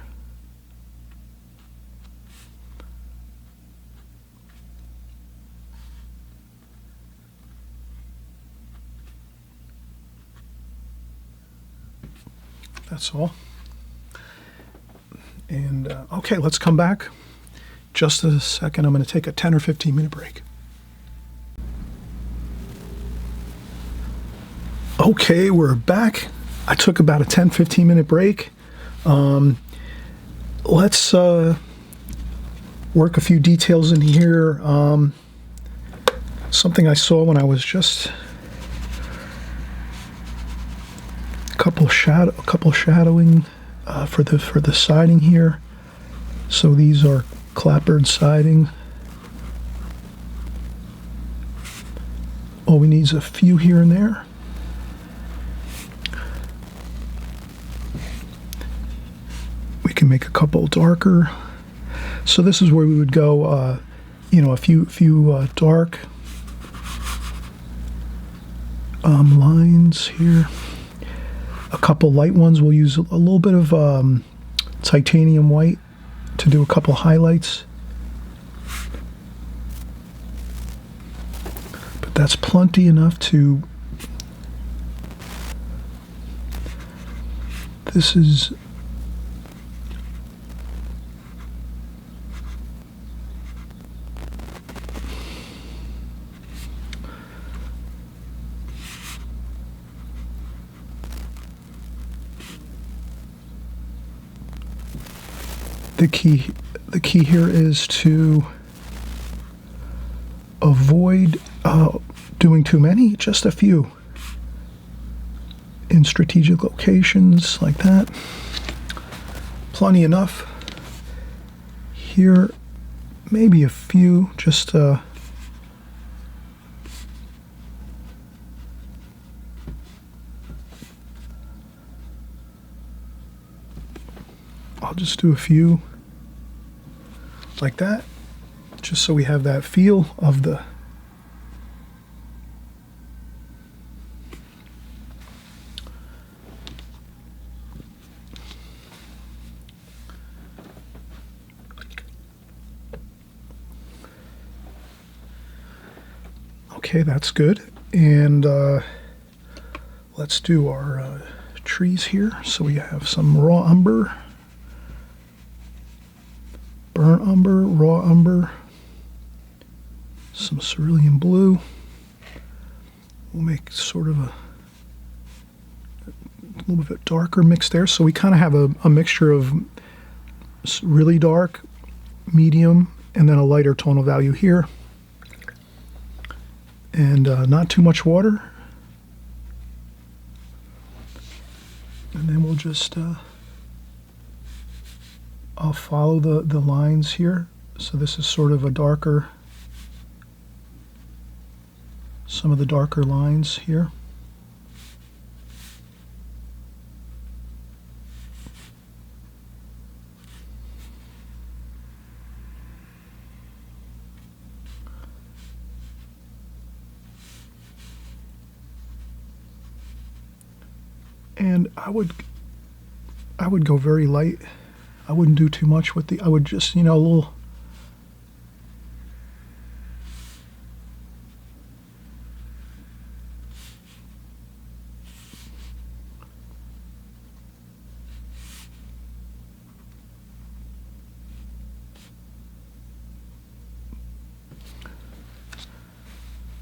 that's all. And okay, let's come back. Just a second, I'm going to take a 10 or 15 minute break. Okay, we're back. I took about a 10-15 minute break. Let's work a few details in here. Something I saw when I was just a couple shadowing for the siding here. So these are clapboard siding. All we need is a few here and there. We can make a couple darker. So this is where we would go, you know, a few dark lines here. A couple light ones. We'll use a little bit of titanium white to do a couple highlights. But that's plenty enough to... This is... The key here is to avoid doing too many, just a few in strategic locations like that. Plenty enough. Here, maybe a few, just I'll just do a few like that, just so we have that feel of the okay, that's good. And let's do our trees here. So we have some raw umber, burnt umber, raw umber, some cerulean blue. We'll make sort of a little bit darker mix there. So we kind of have a mixture of really dark, medium, and then a lighter tonal value here. And not too much water. And then we'll just... I'll follow the lines here. So this is sort of a darker, some of the darker lines here. And I would go very light. I wouldn't do too much with I would just, you know, a little.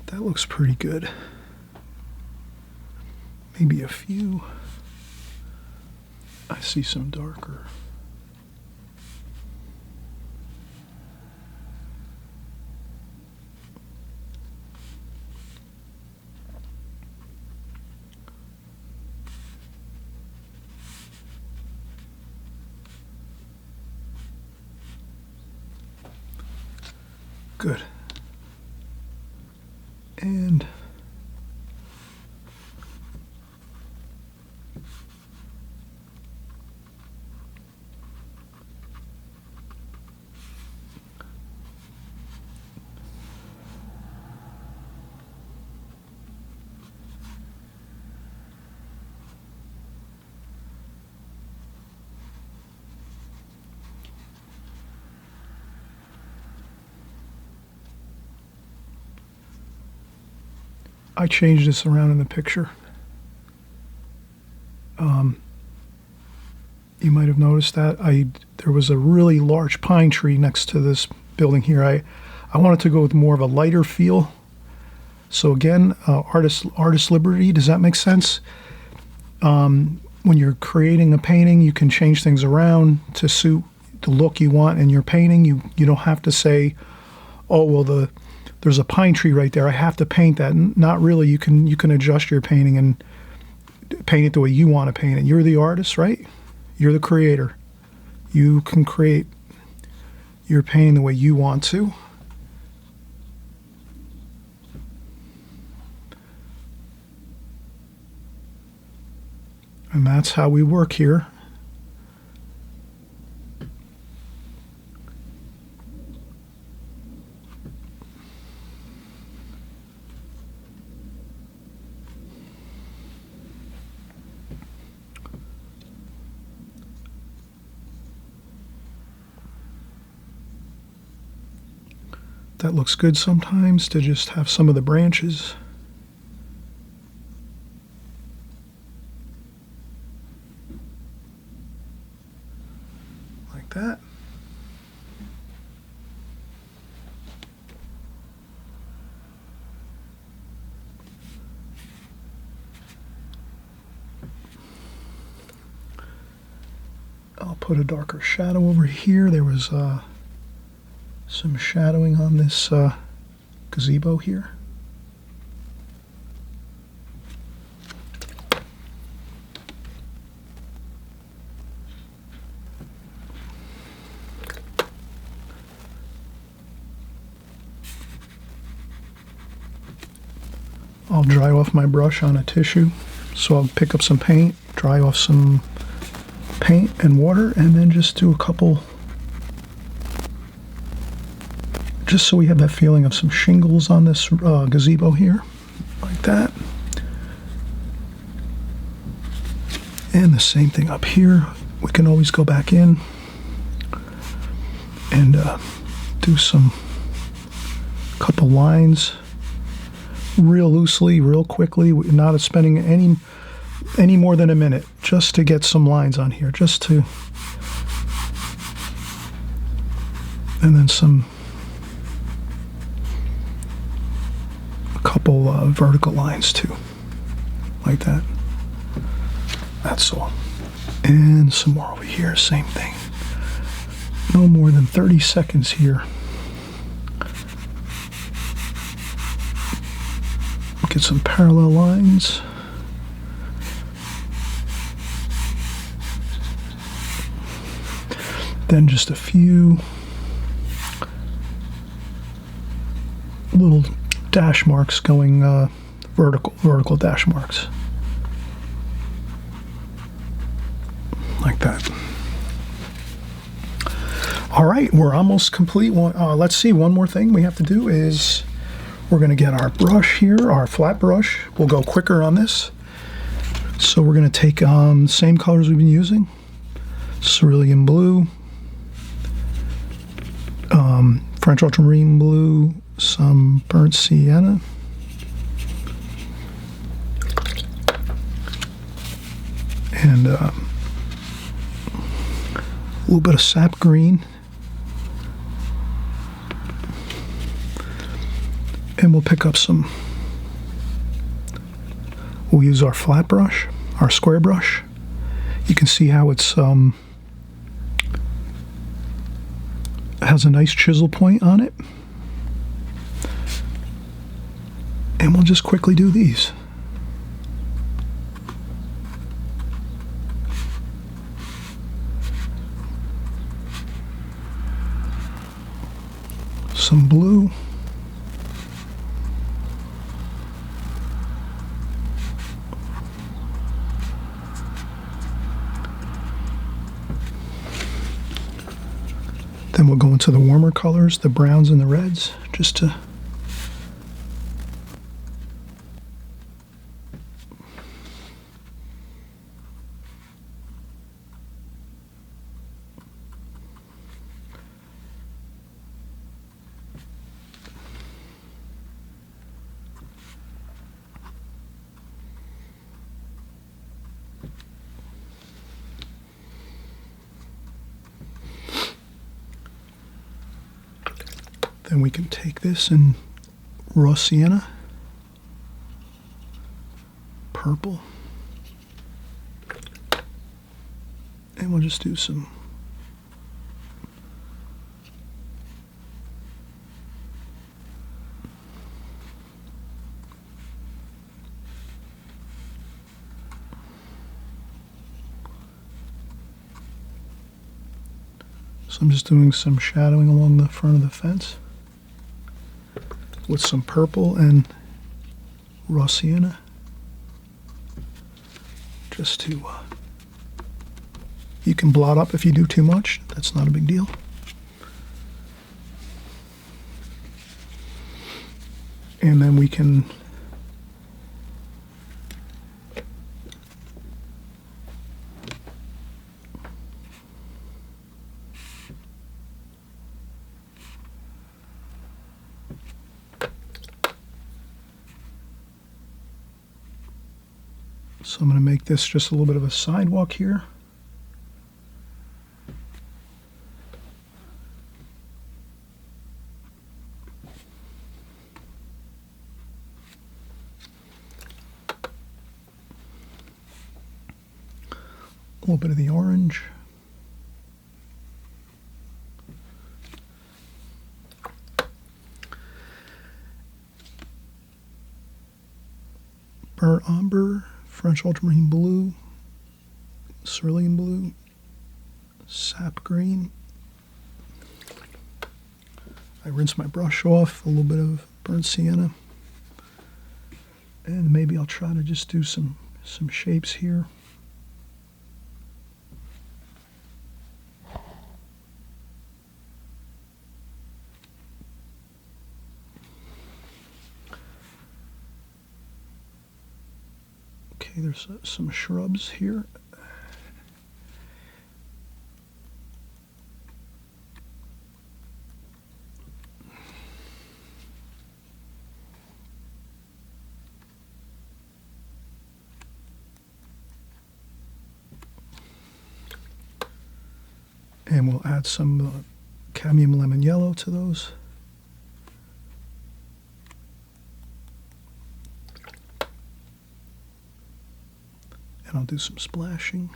That looks pretty good. Maybe a few. I see some darker. Good. And I changed this around in the picture. You might have noticed that there was a really large pine tree next to this building here. I wanted to go with more of a lighter feel. So again, artist liberty. Does that make sense? When you're creating a painting, you can change things around to suit the look you want in your painting. You don't have to say, oh well, there's a pine tree right there, I have to paint that. Not really. You can adjust your painting and paint it the way you want to paint it. You're the artist, right? You're the creator. You can create your painting the way you want to. And that's how we work here. That looks good sometimes to just have some of the branches. Like that. I'll put a darker shadow over here. There was some shadowing on this gazebo here. I'll dry off my brush on a tissue. So I'll pick up some paint, dry off some paint and water, and then just do a couple, just so we have that feeling of some shingles on this gazebo here, like that. And the same thing up here. We can always go back in and do some couple lines real loosely, real quickly, not spending any more than a minute, just to get some lines on here, just to, and then a couple vertical lines too, like that. That's all. And some more over here, same thing. No more than 30 seconds here. Get some parallel lines. Then just a few little dash marks going vertical dash marks. Like that. All right, we're almost complete. Let's see, one more thing we have to do is we're going to get our brush here, our flat brush. We'll go quicker on this. So we're going to take same colors we've been using. Cerulean blue, French ultramarine blue, some burnt sienna, and a little bit of sap green. And we'll pick up some, we'll use our flat brush, our square brush. You can see how it's has a nice chisel point on it. And we'll just quickly do these. Some blue. Then we'll go into the warmer colors, the browns and the reds, just to Then we can take this in raw sienna, purple, and we'll just do some So I'm just doing some shadowing along the front of the fence with some purple and raw sienna, just to, you can blot up if you do too much, that's not a big deal. And then we can So I'm going to make this just a little bit of a sidewalk here. A little bit of the orange. Burnt umber. French ultramarine blue, cerulean blue, sap green. I rinse my brush off, a little bit of burnt sienna. And maybe I'll try to just do some shapes here. Okay, there's some shrubs here. And we'll add some cadmium lemon yellow to those. And I'll do some splashing.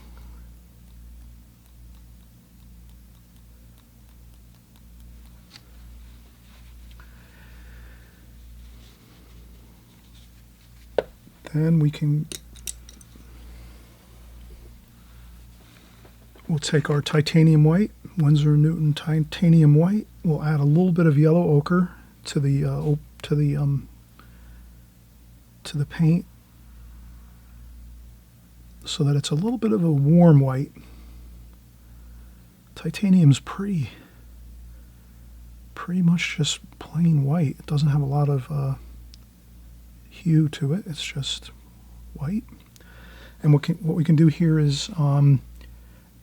Then we'll take our titanium white, Winsor & Newton titanium white. We'll add a little bit of yellow ochre to the paint, so that it's a little bit of a warm white. Titanium's pretty much just plain white. It doesn't have a lot of hue to it. It's just white. And what we can do here is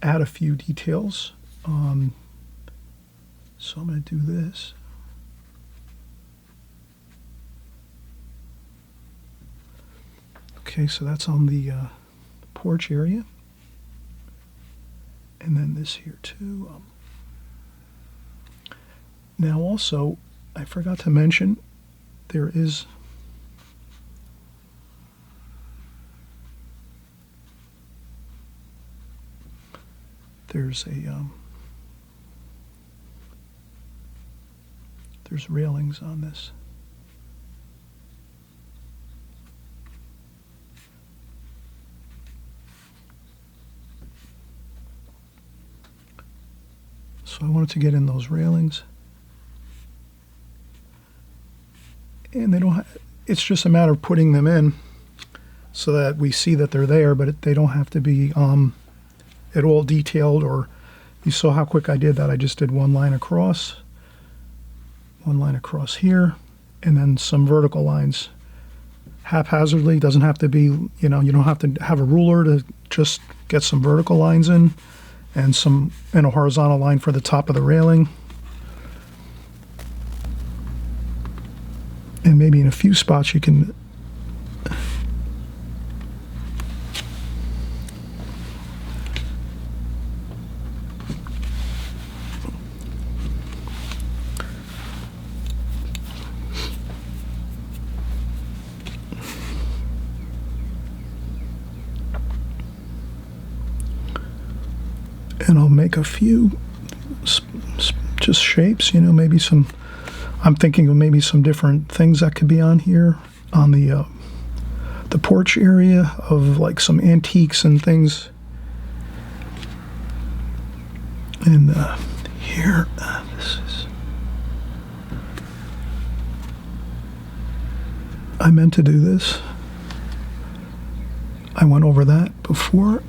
add a few details. So I'm going to do this. Okay, so that's on the porch area, and then this here too. Now also, I forgot to mention, there's railings on this. So I wanted to get in those railings, and they don't. It's just a matter of putting them in so that we see that they're there, but they don't have to be at all detailed. Or you saw how quick I did that. I just did one line across here, and then some vertical lines haphazardly. Doesn't have to be. You don't have to have a ruler to just get some vertical lines in. And a horizontal line for the top of the railing. And maybe in a few spots you can And I'll make a few just shapes, you know, maybe some, I'm thinking of maybe some different things that could be on here on the porch area, of like some antiques and things. And here, this is, I meant to do this. I went over that before.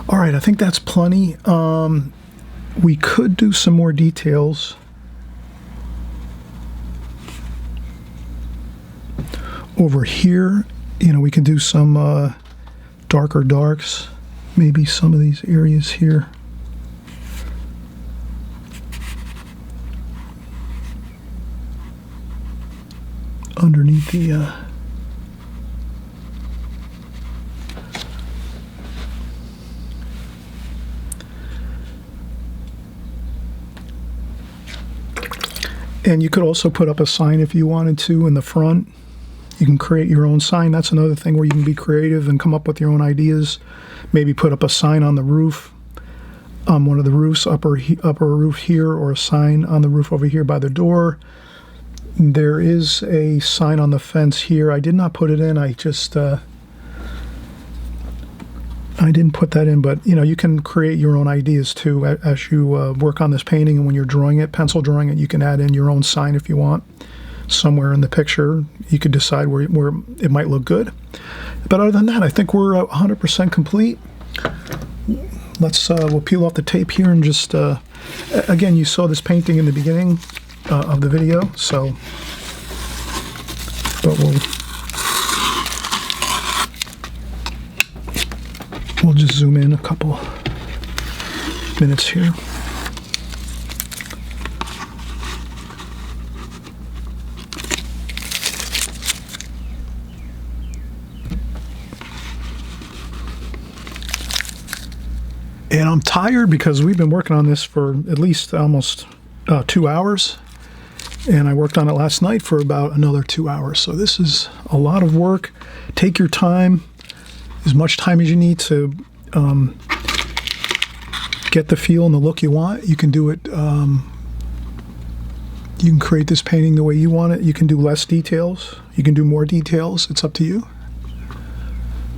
All right, I think that's plenty. We could do some more details over here. You know, we could do some darker darks, maybe some of these areas here. Underneath the and you could also put up a sign if you wanted to in the front. You can create your own sign. That's another thing where you can be creative and come up with your own ideas. Maybe put up a sign on the roof, one of the roofs, upper roof here, or a sign on the roof over here by the door. There is a sign on the fence here. I did not put it in. I just I didn't put that in, but you know, you can create your own ideas too as you work on this painting, and when you're drawing it, pencil drawing it, you can add in your own sign if you want. Somewhere in the picture, you could decide where it might look good. But other than that, I think we're 100% complete. Let's we'll peel off the tape here and just again, you saw this painting in the beginning of the video, so but we'll just zoom in a couple minutes here. And I'm tired because we've been working on this for at least almost 2 hours. And I worked on it last night for about another 2 hours. So this is a lot of work. Take your time, as much time as you need to get the feel and the look you want. You can do it, you can create this painting the way you want it. You can do less details. You can do more details. It's up to you.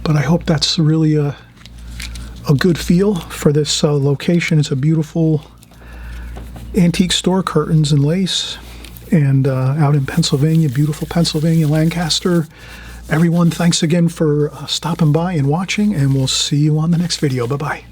But I hope that's really a good feel for this location. It's a beautiful antique store, curtains and lace, and out in Pennsylvania, beautiful Pennsylvania, Lancaster. Everyone, thanks again for stopping by and watching, and we'll see you on the next video. Bye-bye.